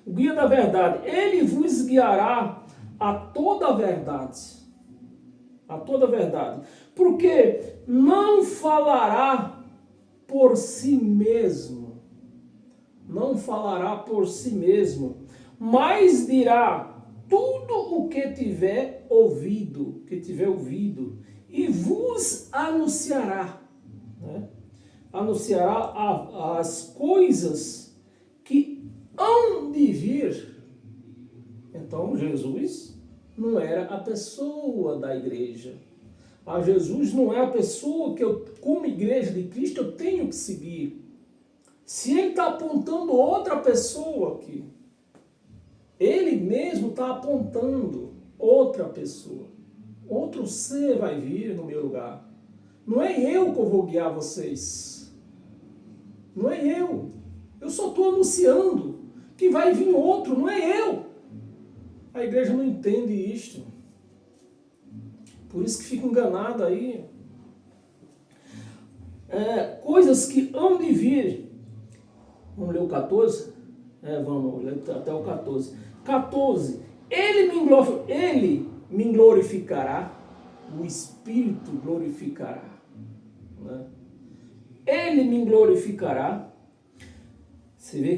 O guia da verdade, ele vos guiará a toda a verdade. A toda a verdade. Porque não falará por si mesmo. Não falará por si mesmo, mas dirá tudo o que tiver ouvido, e vos anunciará, né? Anunciará as coisas que hão de vir. Então Jesus não era a pessoa da igreja. Jesus não é a pessoa que eu, como igreja de Cristo, eu tenho que seguir. Se ele está apontando outra pessoa aqui, ele mesmo está apontando outra pessoa. Outro ser vai vir no meu lugar. Não é eu que eu vou guiar vocês. Não é eu. Eu só estou anunciando que vai vir outro, não é eu. A igreja não entende isto. Por isso que fica enganada aí. Coisas que hão de vir. Vamos ler o 14? Vamos ler até o 14. 14. Ele me glorificará, o Espírito glorificará. Né? Ele me glorificará. Você vê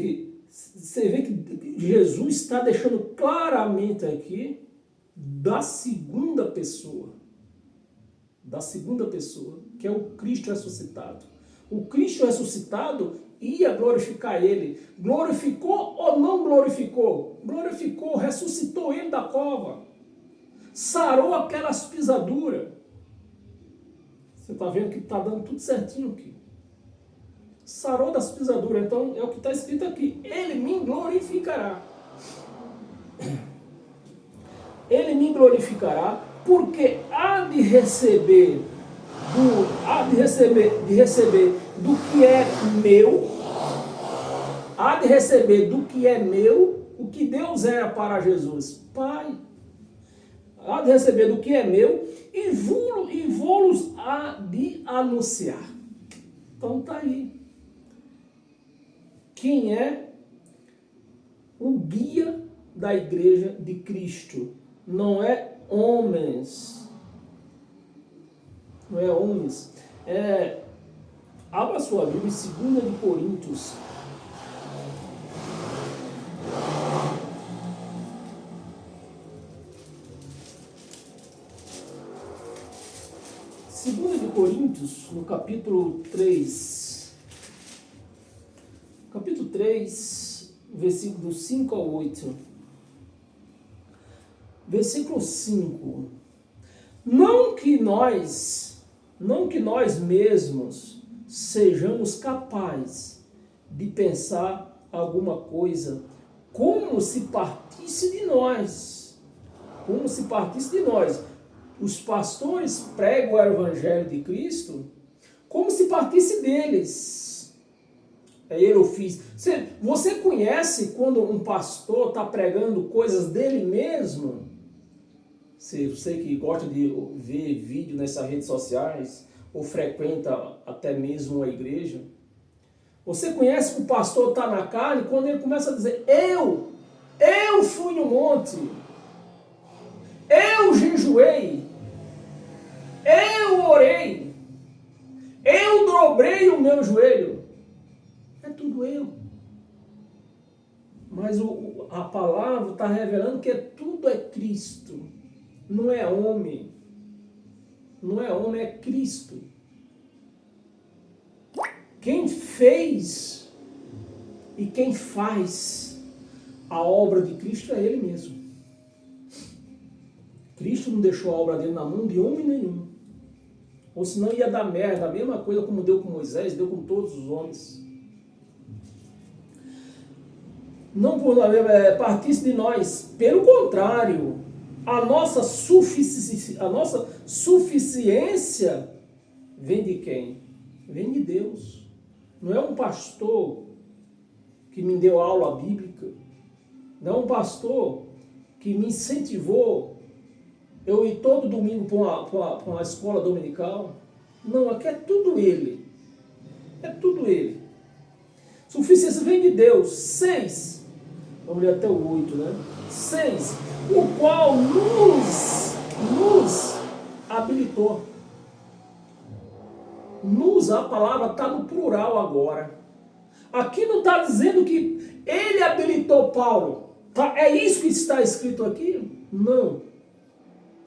que Jesus está deixando claramente aqui da segunda pessoa. Da segunda pessoa, que é o Cristo ressuscitado. O Cristo ressuscitado ia glorificar ele. Glorificou ou não glorificou? Glorificou, ressuscitou ele da cova. Sarou aquelas pisaduras. Você está vendo que está dando tudo certinho aqui. Sarou das pisaduras. Então é o que está escrito aqui. Ele me glorificará. Ele me glorificará, porque há de receber do que é meu, há de receber do que é meu, o que Deus era para Jesus, Pai. Há de receber do que é meu e vou-los há de anunciar. Então está aí. Quem é o guia da igreja de Cristo? Não é homens. Não é homens. Abra sua Bíblia em 2 de Coríntios. Segunda de Coríntios, no capítulo 3. Capítulo 3, versículos 5 ao 8. Versículo 5. Não que nós mesmos sejamos capazes de pensar alguma coisa como se partisse de nós. Como se partisse de nós. Os pastores pregam o evangelho de Cristo como se partisse deles. Eu fiz. Você conhece quando um pastor está pregando coisas dele mesmo? Você que gosta de ver vídeo nessas redes sociais, ou frequenta até mesmo a igreja, você conhece que o pastor está na carne quando ele começa a dizer, eu fui no monte, eu jejuei, eu orei. Eu dobrei o meu joelho. É tudo eu. Mas a palavra está revelando que tudo é Cristo. Não é homem. Não é homem, é Cristo. Quem fez e quem faz a obra de Cristo é Ele mesmo. Cristo não deixou a obra dele na mão de homem nenhum. Ou senão ia dar merda, a mesma coisa como deu com Moisés, deu com todos os homens. Não por partisse de nós, pelo contrário, a nossa suficiência vem de quem? Vem de Deus. Não é um pastor que me deu aula bíblica, não é um pastor que me incentivou eu ir todo domingo para uma escola dominical. Não, aqui é tudo Ele. É tudo Ele. Suficiência vem de Deus. 6. Vamos ler até o 8, né? 6. O qual nos habilitou. A palavra está no plural agora. Aqui não está dizendo que Ele habilitou Paulo. Tá? É isso que está escrito aqui? Não.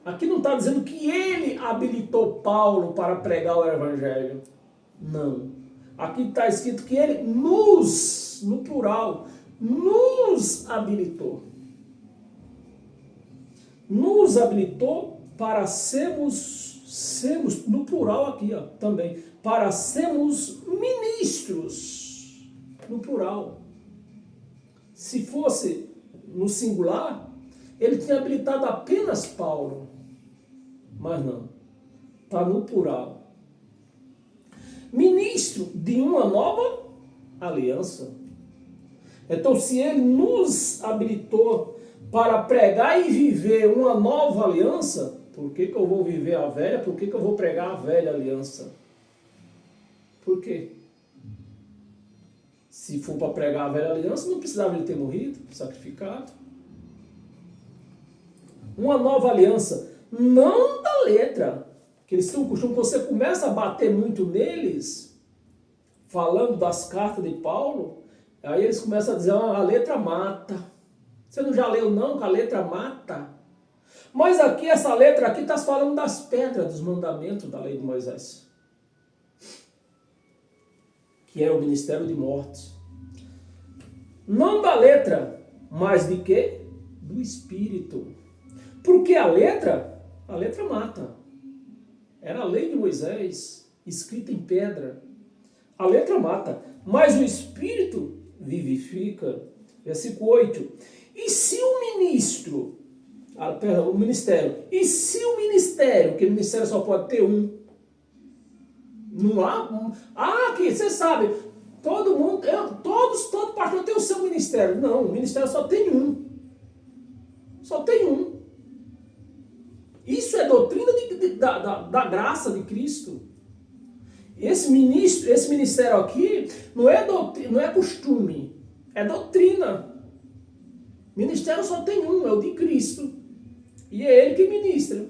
Aqui não está dizendo que Ele habilitou Paulo para pregar o Evangelho. Não. Aqui está escrito que Ele no plural, nos habilitou. Nos habilitou para sermos no plural aqui, ó, também, para sermos ministros, no plural. Se fosse no singular, ele tinha habilitado apenas Paulo, mas não, está no plural. Ministro de uma nova aliança. Então, se ele nos habilitou para pregar e viver uma nova aliança, por que eu vou viver a velha? Por que eu vou pregar a velha aliança? Por quê? Se for para pregar a velha aliança, não precisava ele ter morrido, sacrificado. Uma nova aliança, não da letra, que eles têm um costume, quando você começa a bater muito neles, falando das cartas de Paulo, aí eles começam a dizer, a letra mata. Você não já leu não, que a letra mata? Mas aqui, essa letra aqui está falando das pedras, dos mandamentos da lei de Moisés. Que era o ministério de morte. Não da letra, mas de quê? Do Espírito. Porque a letra mata. Era a lei de Moisés, escrita em pedra. A letra mata, mas o Espírito vivifica. Versículo 8. E se o ministro, o ministério, e se o ministério, que o ministério só pode ter um, não há, que você sabe, todo pastor tem o seu ministério. Não, o ministério só tem um. Só tem um. Isso é doutrina da graça de Cristo. Esse ministério aqui não é costume, é doutrina. Ministério só tem um, é o de Cristo. E é Ele que ministra.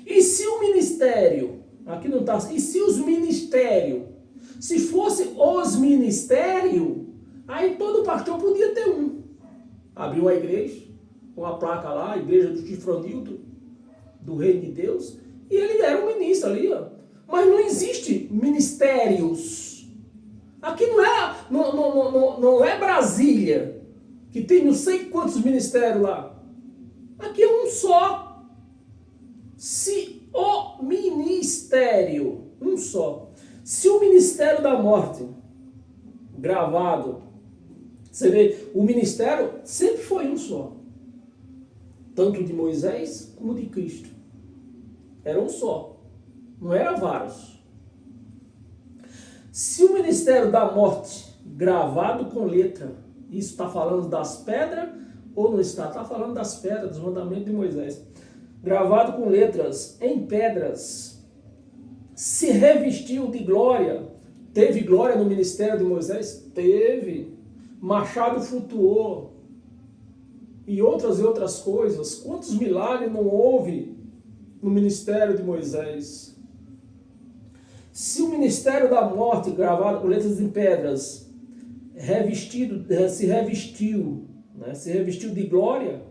E se o ministério, aqui não está, e se os ministérios, se fosse os ministérios, aí todo pastor podia ter um. Abriu uma igreja, com a placa lá, a igreja do Chifronildo, do Reino de Deus, e ele era um ministro ali, ó. Mas não existe ministérios. Aqui não é Brasília, que tem não sei quantos ministérios lá. Aqui é um só. Se o ministério, um só. Se o ministério da morte, gravado, você vê, o ministério sempre foi um só. Tanto de Moisés como de Cristo. Era um só. Não era vários. Se o ministério da morte, gravado com letra, isso está falando das pedras ou não está? Está falando das pedras, dos mandamentos de Moisés. Gravado com letras em pedras, se revestiu de glória. Teve glória no ministério de Moisés? Teve. Machado flutuou. E outras coisas. Quantos milagres não houve no ministério de Moisés? Se o ministério da morte, gravado com letras em pedras, se revestiu de glória,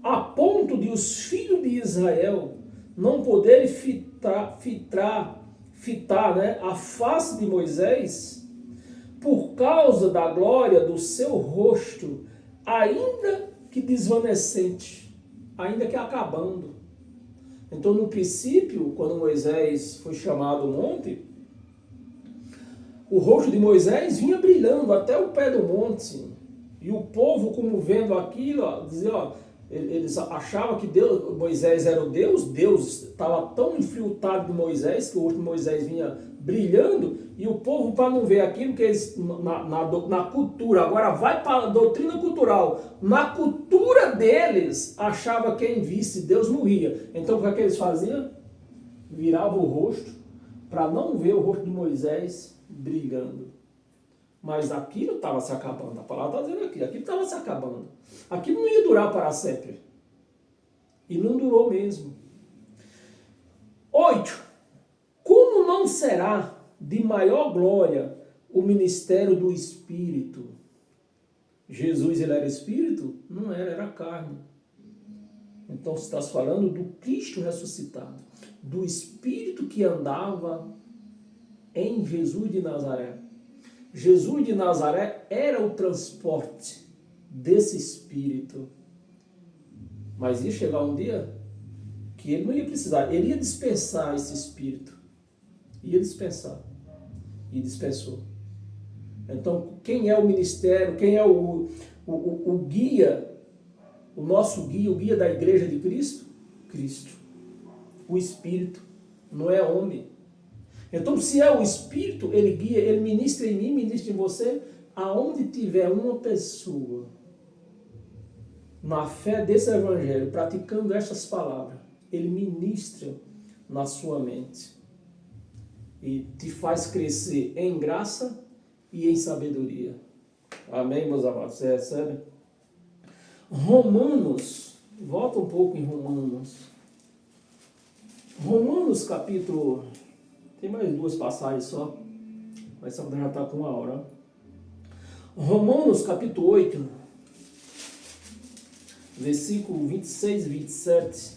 a ponto de os filhos de Israel não poderem fitar a face de Moisés, por causa da glória do seu rosto, ainda que desvanecente, ainda que acabando. Então, no princípio, quando Moisés foi chamado ao monte, o rosto de Moisés vinha brilhando até o pé do monte. E o povo, como vendo aquilo, dizia, eles achavam que Moisés era o Deus estava tão infiltrado de Moisés, que o rosto de Moisés vinha brilhando, e o povo, para não ver aquilo, que eles, na cultura, agora vai para a doutrina cultural, na cultura deles, achava que quem visse Deus morria. Então, o que eles faziam? Viravam o rosto, para não ver o rosto de Moisés brilhando. Mas aquilo estava se acabando. A palavra está dizendo aquilo estava se acabando. Aquilo não ia durar para sempre. E não durou mesmo. 8. Como não será de maior glória o ministério do Espírito? Jesus, ele era Espírito? Não era, era carne. Então, você está falando do Cristo ressuscitado. Do Espírito que andava em Jesus de Nazaré. Jesus de Nazaré era o transporte desse Espírito. Mas ia chegar um dia que ele não ia precisar, ele ia dispensar esse Espírito. Ia dispensar. E dispensou. Então, quem é o ministério, quem é o guia, o nosso guia, o guia da igreja de Cristo? Cristo. O Espírito, não é homem. Então, se é o Espírito, ele guia, ele ministra em mim, ministra em você, aonde tiver uma pessoa na fé desse evangelho, praticando estas palavras, ele ministra na sua mente e te faz crescer em graça e em sabedoria. Amém, meus amados? Você recebe? Romanos, volta um pouco em Romanos. Romanos capítulo... Tem mais duas passagens só, mas só já está com 1 hora. Romanos capítulo 8, versículo 26 e 27.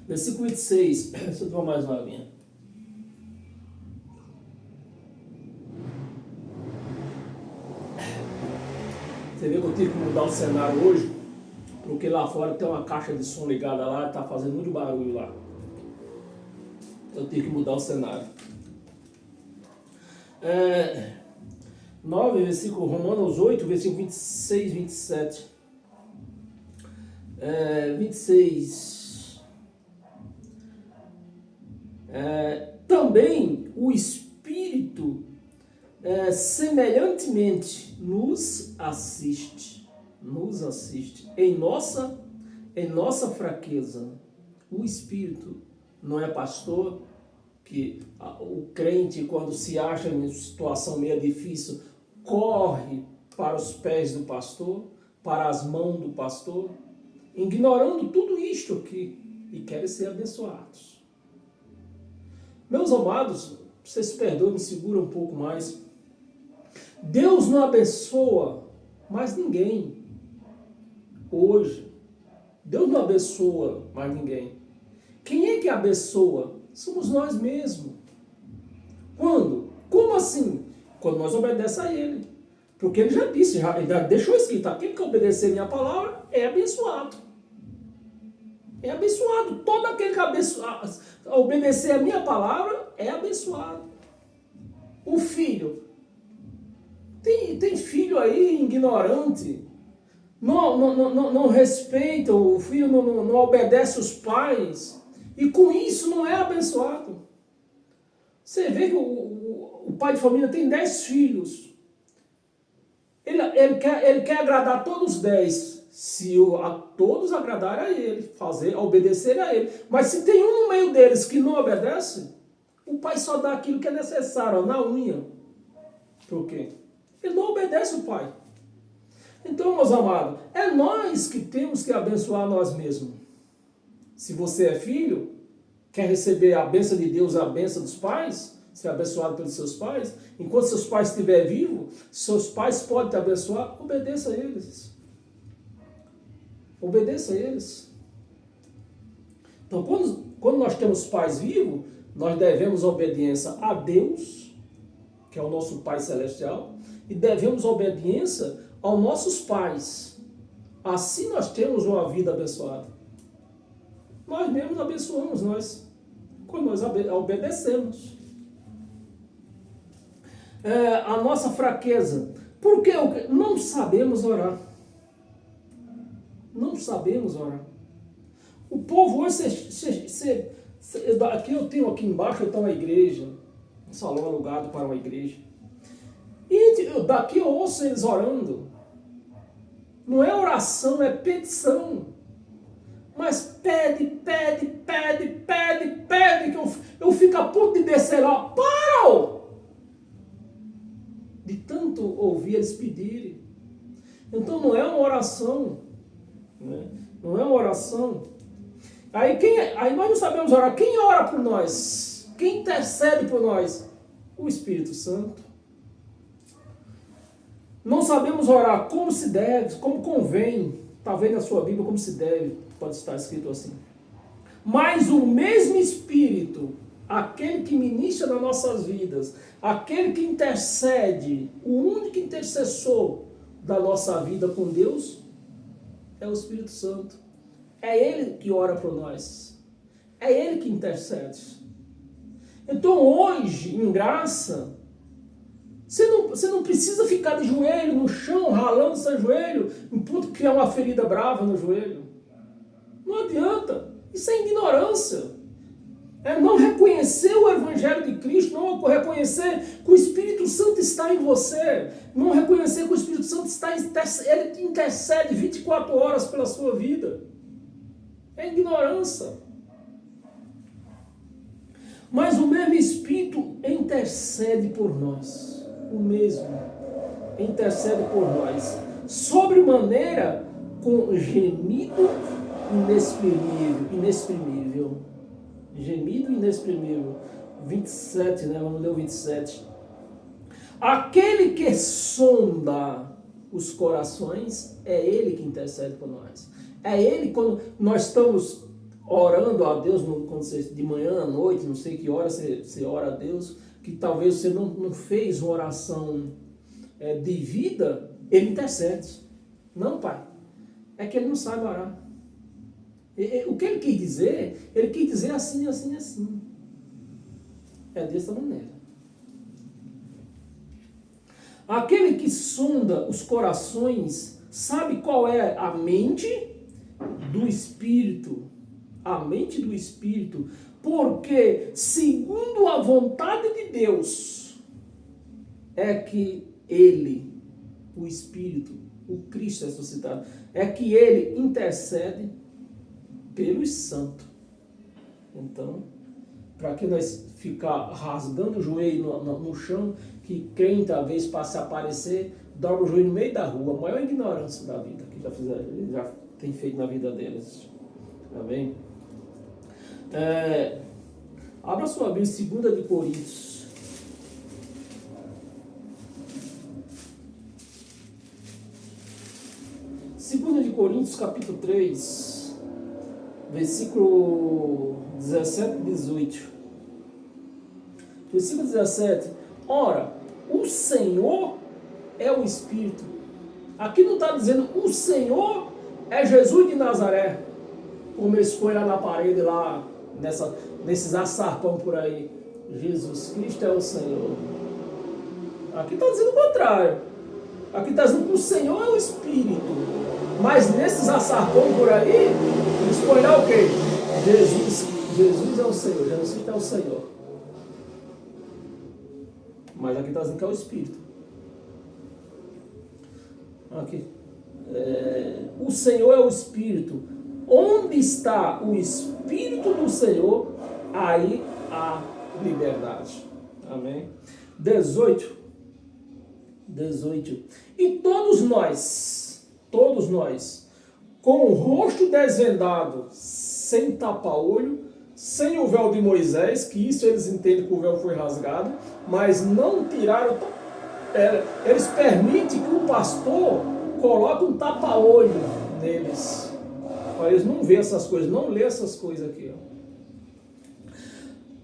Versículo 26, deixa eu tomar mais uma aguinha. Você vê que eu tive que mudar o cenário hoje, porque lá fora tem uma caixa de som ligada lá, está fazendo muito barulho lá. Eu tenho que mudar o cenário. 9, versículo, Romanos 8, versículo 26, 27. 26. Também o Espírito semelhantemente nos assiste em nossa fraqueza. O Espírito não é pastor, que o crente, quando se acha em situação meio difícil, corre para os pés do pastor, para as mãos do pastor, ignorando tudo isto aqui, e querem ser abençoados. Meus amados, vocês perdoem, me seguram um pouco mais. Deus não abençoa mais ninguém hoje. Deus não abençoa mais ninguém. Quem é que abençoa? Somos nós mesmos. Quando? Como assim? Quando nós obedecemos a Ele. Porque Ele já disse, Ele já deixou escrito, aquele que obedecer a minha palavra é abençoado. É abençoado. Todo aquele que obedecer a minha palavra é abençoado. O filho. Tem filho aí ignorante. Não respeita, o filho não obedece os pais. E com isso não é abençoado. Você vê que o pai de família tem 10 filhos. Ele quer agradar todos os 10. Se todos agradarem a ele, obedecer a ele. Mas se tem um no meio deles que não obedece, o pai só dá aquilo que é necessário, na unha. Por quê? Ele não obedece o pai. Então, meus amados, é nós que temos que abençoar nós mesmos. Se você é filho, Quer receber a bênção de Deus, a bênção dos pais? Ser abençoado pelos seus pais? Enquanto seus pais estiverem vivos, seus pais podem te abençoar, obedeça a eles. Obedeça a eles. Então, quando nós temos pais vivos, nós devemos obediência a Deus, que é o nosso Pai Celestial, e devemos obediência aos nossos pais. Assim nós temos uma vida abençoada. Nós mesmos abençoamos nós, quando nós obedecemos. A nossa fraqueza. Porque não sabemos orar. Não sabemos orar. O povo hoje, aqui embaixo eu tenho uma igreja, um salão alugado para uma igreja. E daqui eu ouço eles orando. Não é oração, é petição. Mas pede, que eu fico a ponto de descer lá. Para! De tanto ouvir eles pedirem. Então não é uma oração. Né? Não é uma oração. Aí nós não sabemos orar. Quem ora por nós? Quem intercede por nós? O Espírito Santo. Não sabemos orar como se deve, como convém. Está vendo na sua Bíblia como se deve. Pode estar escrito assim. Mas o mesmo Espírito, aquele que ministra nas nossas vidas, aquele que intercede, o único intercessor da nossa vida com Deus, é o Espírito Santo. É Ele que ora por nós. É Ele que intercede. Então hoje, em graça, você não precisa ficar de joelho no chão, ralando seu joelho, em ponto de criar uma ferida brava no joelho. Não adianta. Isso é ignorância. É não reconhecer o Evangelho de Cristo, não reconhecer que o Espírito Santo está em você, não reconhecer que o Espírito Santo ele intercede 24 horas pela sua vida. É ignorância. Mas o mesmo Espírito intercede por nós. O mesmo intercede por nós. Sobremaneira com gemido inexprimível. Gemido inexprimível. 27, né? Vamos ler o 27. Aquele que sonda os corações, é Ele que intercede por nós. É Ele, quando nós estamos orando a Deus, quando você, de manhã, à noite, não sei que hora você ora a Deus, que talvez você não fez uma oração de vida, Ele intercede. Não, Pai. É que Ele não sabe orar. O que Ele quis dizer? Ele quis dizer assim, assim, assim. É dessa maneira. Aquele que sonda os corações, sabe qual é a mente do Espírito? A mente do Espírito. Porque, segundo a vontade de Deus, é que Ele, o Espírito, o Cristo ressuscitado, é que Ele intercede pelos santos. Então, para que nós ficar rasgando o joelho no chão, que crente, às vezes, para se aparecer, dobra o joelho no meio da rua, a maior ignorância da vida que já tem feito na vida deles. Amém? Abra sua Bíblia, 2 de Coríntios. Segunda de Coríntios, capítulo 3, versículo 17 e 18. Versículo 17. Ora, o Senhor é o Espírito. Aqui não está dizendo o Senhor é Jesus de Nazaré, como eles põem lá na parede, lá nesses açarpão por aí. Jesus Cristo é o Senhor. Aqui está dizendo o contrário. Aqui está dizendo que o Senhor é o Espírito. Mas nesses açarpão por aí, eles põem lá o quê? Jesus é o Senhor. Jesus Cristo é o Senhor. Mas aqui está dizendo que é o Espírito. Aqui. O Senhor é o Espírito. Onde está o Espírito do Senhor, aí há liberdade. Amém? 18. E todos nós, com o rosto desvendado, sem tapa-olho, sem o véu de Moisés, que isso eles entendem que o véu foi rasgado, mas não tiraram. Eles permitem que o pastor coloque um tapa-olho neles. Para eles não ver essas coisas, não ler essas coisas aqui. Ó.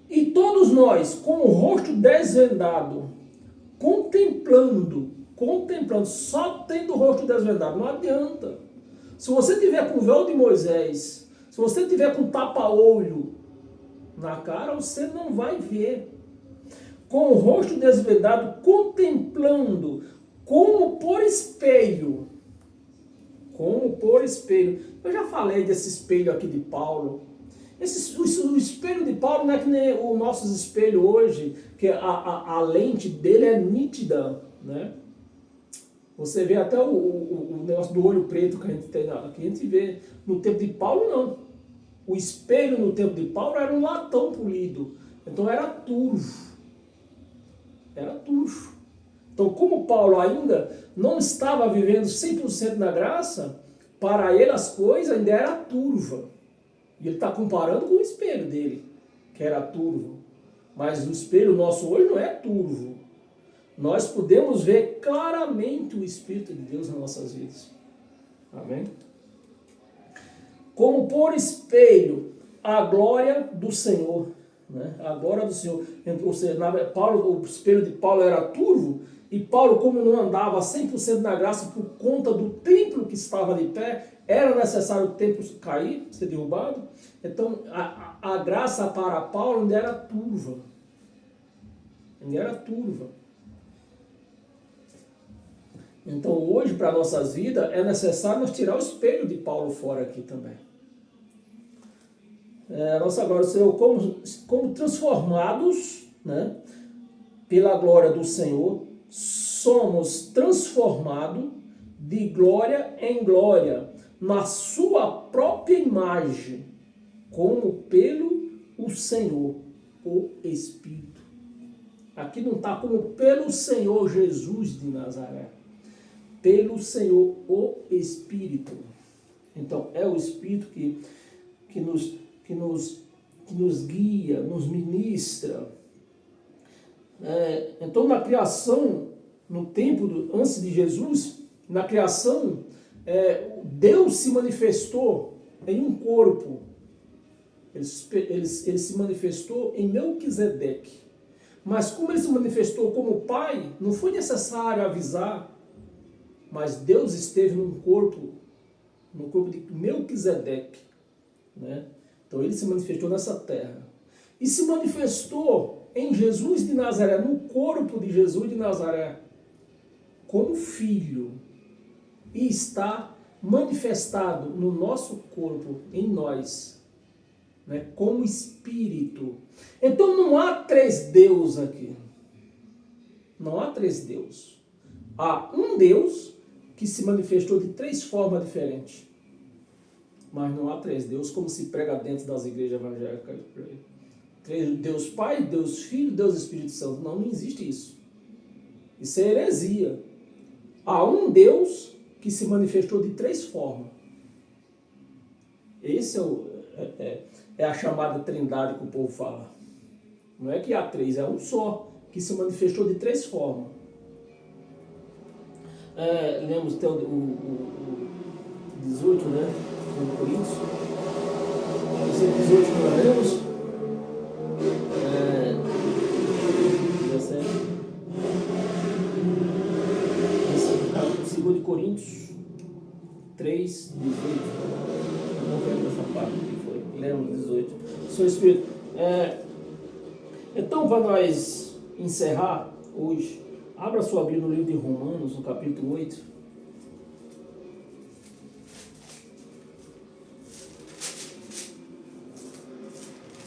E todos nós, com o rosto desvendado, contemplando, só tendo o rosto desvendado, não adianta. Se você tiver com o véu de Moisés, se você tiver com tapa-olho na cara, você não vai ver. Com o rosto desvendado, contemplando, como por espelho. Como por espelho. Eu já falei desse espelho aqui de Paulo. O espelho de Paulo não é que nem o nosso espelho hoje, que a lente dele é nítida, né? Você vê até o negócio do olho preto que a gente tem aqui, a gente vê. No tempo de Paulo, não. O espelho no tempo de Paulo era um latão polido. Então era turvo. Era turvo. Então, como Paulo ainda não estava vivendo 100% na graça, para ele as coisas ainda eram turva. E ele está comparando com o espelho dele, que era turvo. Mas o espelho nosso hoje não é turvo. Nós podemos ver claramente o Espírito de Deus nas nossas vidas. Amém? Como por espelho a glória do Senhor. Né? A glória do Senhor. Ou seja, Paulo, o espelho de Paulo era turvo, e Paulo, como não andava 100% na graça por conta do templo que estava de pé, era necessário o templo cair, ser derrubado. Então, a graça para Paulo ainda era turva. Ainda era turva. Então, hoje, para nossas vidas, é necessário nós tirar o espelho de Paulo fora aqui também. A nossa glória do Senhor, como transformados, né, pela glória do Senhor, somos transformados de glória em glória, na sua própria imagem, como pelo o Senhor, o Espírito. Aqui não está como pelo Senhor Jesus de Nazaré. Pelo Senhor, o Espírito. Então, é o Espírito que nos guia, nos ministra. Então, na criação, no tempo antes de Jesus, na criação, Deus se manifestou em um corpo. Ele se manifestou em Melquisedeque. Mas como ele se manifestou como Pai, não foi necessário avisar. Mas Deus esteve no corpo de Melquisedeque, né? Então ele se manifestou nessa terra. E se manifestou em Jesus de Nazaré, no corpo de Jesus de Nazaré, como filho. E está manifestado no nosso corpo, em nós, né? Como espírito. Então não há três deuses aqui. Não há três deuses. Há um Deus que se manifestou de três formas diferentes. Mas não há três deuses, como se prega dentro das igrejas evangélicas. Deus Pai, Deus Filho, Deus Espírito Santo. Não, não existe isso. Isso é heresia. Há um Deus que se manifestou de três formas. Esse é a chamada trindade que o povo fala. Não é que há três, é um só, que se manifestou de três formas. Lemos até o 18, né? No Coríntios. Esse 18 que nós lemos. 17. Esse 2 de Coríntios 3, 18. Não lembro essa parte que foi. Lemos 18. Seu Espírito. Então, para nós encerrar hoje, abra sua Bíblia no livro de Romanos, no capítulo 8.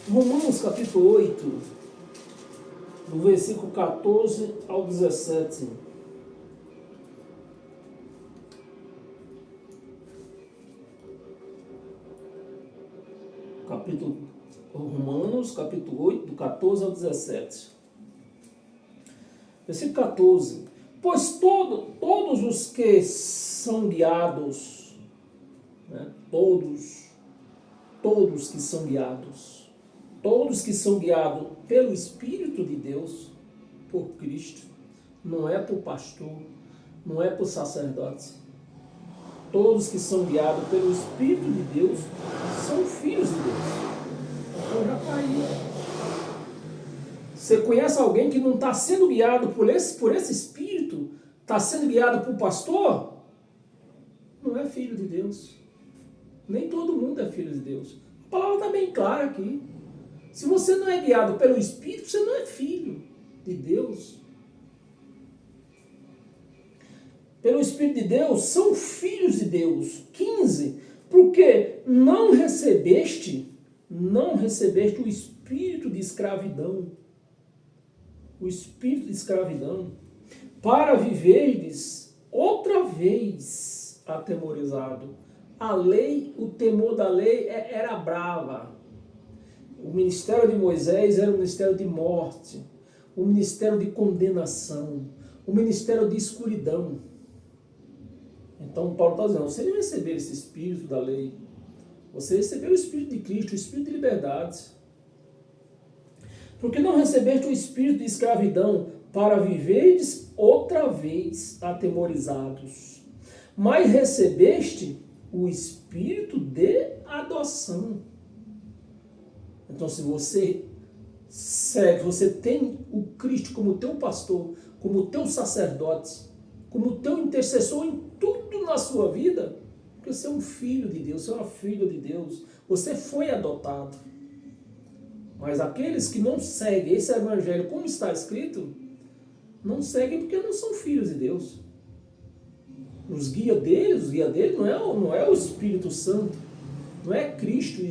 Romanos, capítulo 8, do versículo 14 ao 17. Romanos, capítulo 8, do 14 ao 17. Versículo 14. Pois todos os que são guiados, né, todos que são guiados, Todos que são guiados pelo Espírito de Deus, por Cristo, não é por pastor, não é por sacerdote. Todos que são guiados pelo Espírito de Deus são filhos de Deus. Então já está aí. Você conhece alguém que não está sendo guiado por esse Espírito, está sendo guiado por pastor? Não é filho de Deus. Nem todo mundo é filho de Deus. A palavra está bem clara aqui. Se você não é guiado pelo Espírito, você não é filho de Deus. Pelo Espírito de Deus, são filhos de Deus. 15. Porque não recebeste o espírito de escravidão. O espírito de escravidão. Para viverdes outra vez atemorizado. A lei, o temor da lei era brava. O ministério de Moisés era um ministério de morte, um ministério de condenação, um ministério de escuridão. Então Paulo está dizendo, você não recebeu esse espírito da lei, você recebeu o espírito de Cristo, o espírito de liberdade. Porque não recebeste o espírito de escravidão para viverdes outra vez atemorizados, mas recebeste o espírito de adoção. Então, se você segue, você tem o Cristo como teu pastor, como teu sacerdote, como teu intercessor em tudo na sua vida, porque você é um filho de Deus, você é uma filha de Deus, você foi adotado. Mas aqueles que não seguem esse evangelho como está escrito, não seguem porque não são filhos de Deus. Os guia deles não é o Espírito Santo, não é Cristo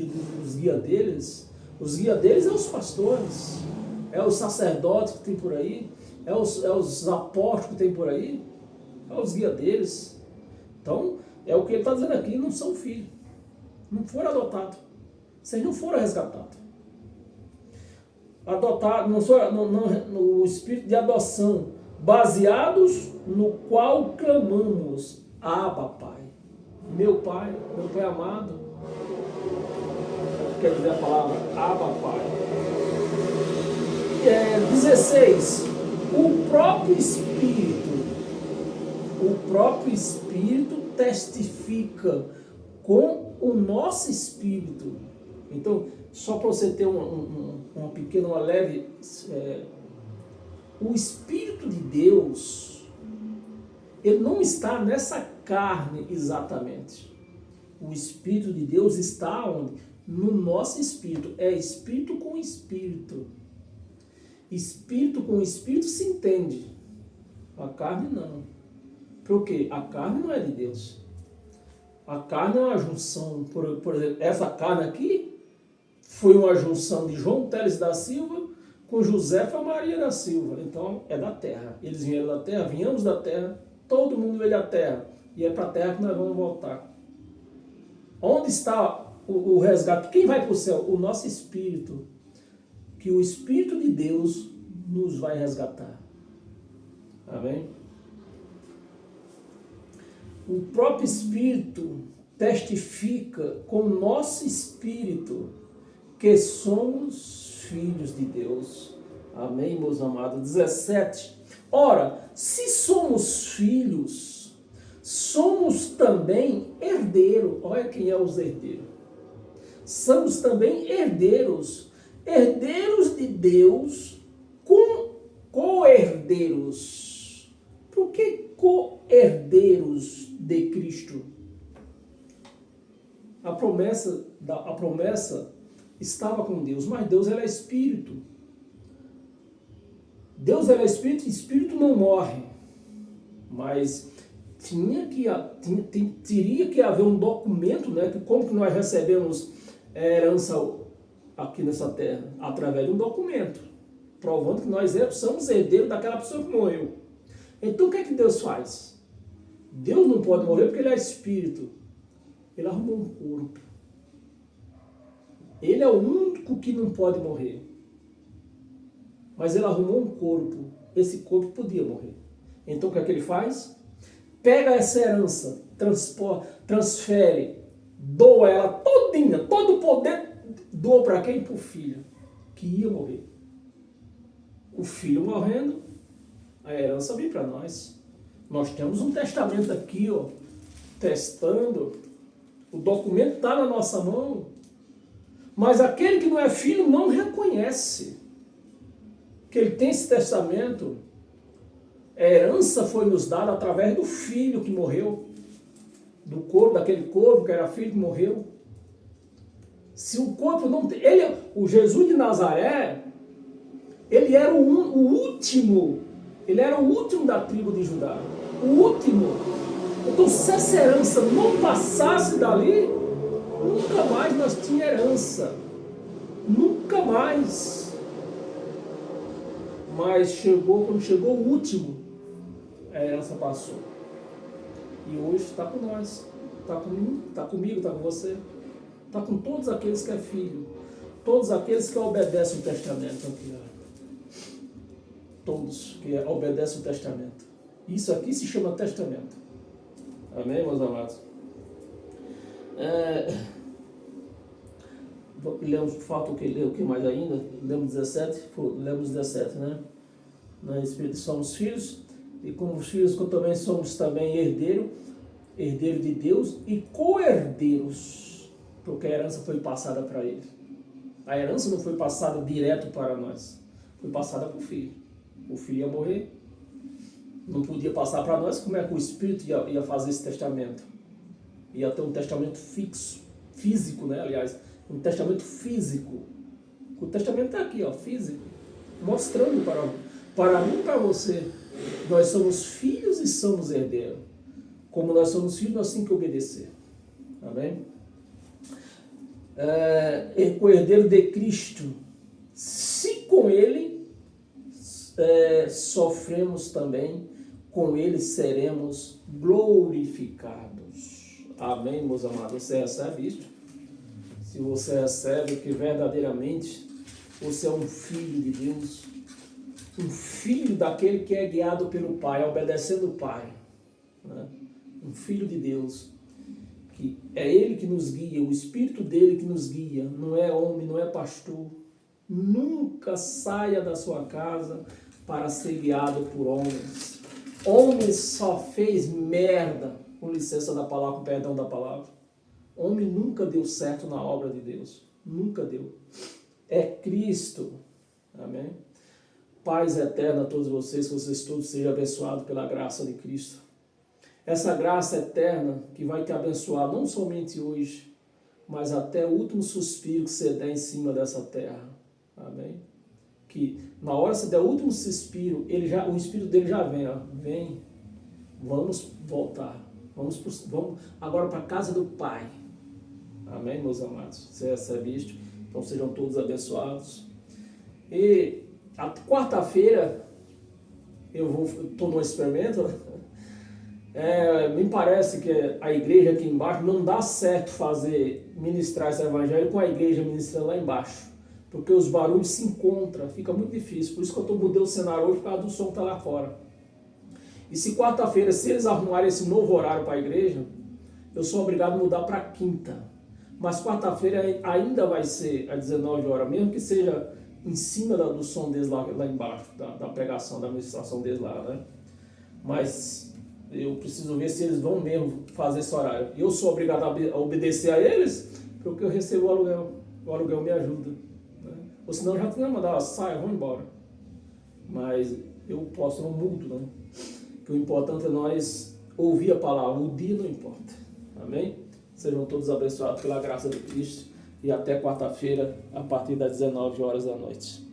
os guia deles. Os guia deles é os pastores, é os sacerdotes que tem por aí, é os apóstolos que tem por aí, é os guia deles. Então, é o que ele está dizendo aqui, não são filhos, não foram adotados, vocês não foram resgatados. Adotados, no espírito de adoção, baseados no qual clamamos, Abba, Pai. Meu Pai amado. Quer dizer a palavra Abba, Pai. 16. O próprio Espírito testifica com o nosso espírito. Então, só para você ter uma leve... o Espírito de Deus, ele não está nessa carne exatamente. O Espírito de Deus está onde? No nosso espírito. É espírito com espírito. Espírito com espírito se entende. A carne não. Por quê? A carne não é de Deus. A carne é uma junção. Por exemplo, essa carne aqui foi uma junção de João Teles da Silva com Josefa Maria da Silva. Então, é da terra. Eles vieram da terra, viemos da terra, todo mundo veio da terra. E é para a terra que nós vamos voltar. Onde está o resgate? Quem vai para o céu? O nosso espírito. Que o Espírito de Deus nos vai resgatar. Amém? O próprio Espírito testifica com o nosso espírito que somos filhos de Deus. Amém, meus amados? 17. Ora, se somos filhos, somos também herdeiros. Olha quem é os herdeiros. Somos também herdeiros. Herdeiros de Deus com co-herdeiros. Por que co-herdeiros de Cristo? A promessa estava com Deus, mas Deus é espírito. Deus é espírito e espírito não morre. Mas teria que haver um documento, né, que como que nós recebemos herança aqui nessa terra? Através de um documento, provando que nós somos herdeiros daquela pessoa que morreu. Então o que é que Deus faz? Deus não pode morrer porque ele é espírito. Ele arrumou um corpo. Ele é o único que não pode morrer. Mas ele arrumou um corpo. Esse corpo podia morrer. Então o que é que ele faz? Pega essa herança, transfere, doa ela todinha, todo o poder, doa para quem? Para o filho. que ia morrer. O filho morrendo, a herança vem para nós. Nós temos um testamento aqui, ó, testando. O documento está na nossa mão. Mas aquele que não é filho não reconhece que ele tem esse testamento. A herança foi nos dada através do filho que morreu. Do corpo, daquele corpo que era filho que morreu. Se o corpo não tem... o Jesus de Nazaré, ele era o último. Ele era o último da tribo de Judá. O último. Então, se essa herança não passasse dali, nunca mais nós tínhamos herança. Nunca mais. Mas quando chegou o último, a herança passou. E hoje está com nós. Está comigo, está com você. Está com todos aqueles que é filho. Todos aqueles que obedecem o testamento. Aqui, ó. Todos que obedecem o testamento. Isso aqui se chama testamento. Amém, meus amados? Lemos, falta o que mais ainda? Lemos 17, né? Na Espírito somos filhos, e como filhos também somos também herdeiro de Deus e co-herdeiros, porque a herança foi passada para ele. A herança não foi passada direto para nós, foi passada para o filho. O filho ia morrer, não podia passar para nós. Como é que o Espírito ia fazer esse testamento? Ia ter um testamento físico, né? Aliás, um testamento físico. O testamento está aqui, ó, físico, mostrando para mim e para você. Nós somos filhos e somos herdeiros. Como nós somos filhos, nós temos que obedecer. Amém? O herdeiro de Cristo, se com ele sofremos também, com ele seremos glorificados. Amém, meus amados? Você recebe isso? Se você recebe que verdadeiramente você é um filho de Deus, um filho daquele que é guiado pelo Pai, obedecendo o Pai, né? Um filho de Deus, que é Ele que nos guia, o Espírito dele que nos guia, não é homem, não é pastor. Nunca saia da sua casa para ser guiado por homens. Homem só fez merda, com licença da palavra, com perdão da palavra. Homem nunca deu certo na obra de Deus. Nunca deu. É Cristo. Amém? Paz eterna a todos vocês, que vocês todos sejam abençoados pela graça de Cristo. Essa graça eterna que vai te abençoar não somente hoje, mas até o último suspiro que você der em cima dessa terra. Amém? Que na hora que você der o último suspiro, o Espírito dele já vem, ó. Vem, vamos voltar. Vamos agora para a casa do Pai. Amém, meus amados? Você recebe isto? Então sejam todos abençoados. E a quarta-feira eu estou no experimento. Me parece que a igreja aqui embaixo não dá certo ministrar esse evangelho com a igreja ministrando lá embaixo. Porque os barulhos se encontram, fica muito difícil. Por isso que eu mudei o cenário hoje por causa do som que está lá fora. E se quarta-feira, se eles arrumarem esse novo horário para a igreja, eu sou obrigado a mudar para quinta. Mas quarta-feira ainda vai ser às 19 horas, mesmo que seja em cima do som deles lá embaixo, da pregação, da ministração deles lá, né? Mas eu preciso ver se eles vão mesmo fazer esse horário. Eu sou obrigado a obedecer a eles, porque eu recebo o aluguel. O aluguel me ajuda, né? Ou senão eu já tinha mandado, sai, vão embora. Mas eu posso, não mudo, né? Que o importante é nós ouvir a palavra, o dia não importa. Amém? Sejam todos abençoados pela graça de Cristo e até quarta-feira, a partir das 19 horas da noite.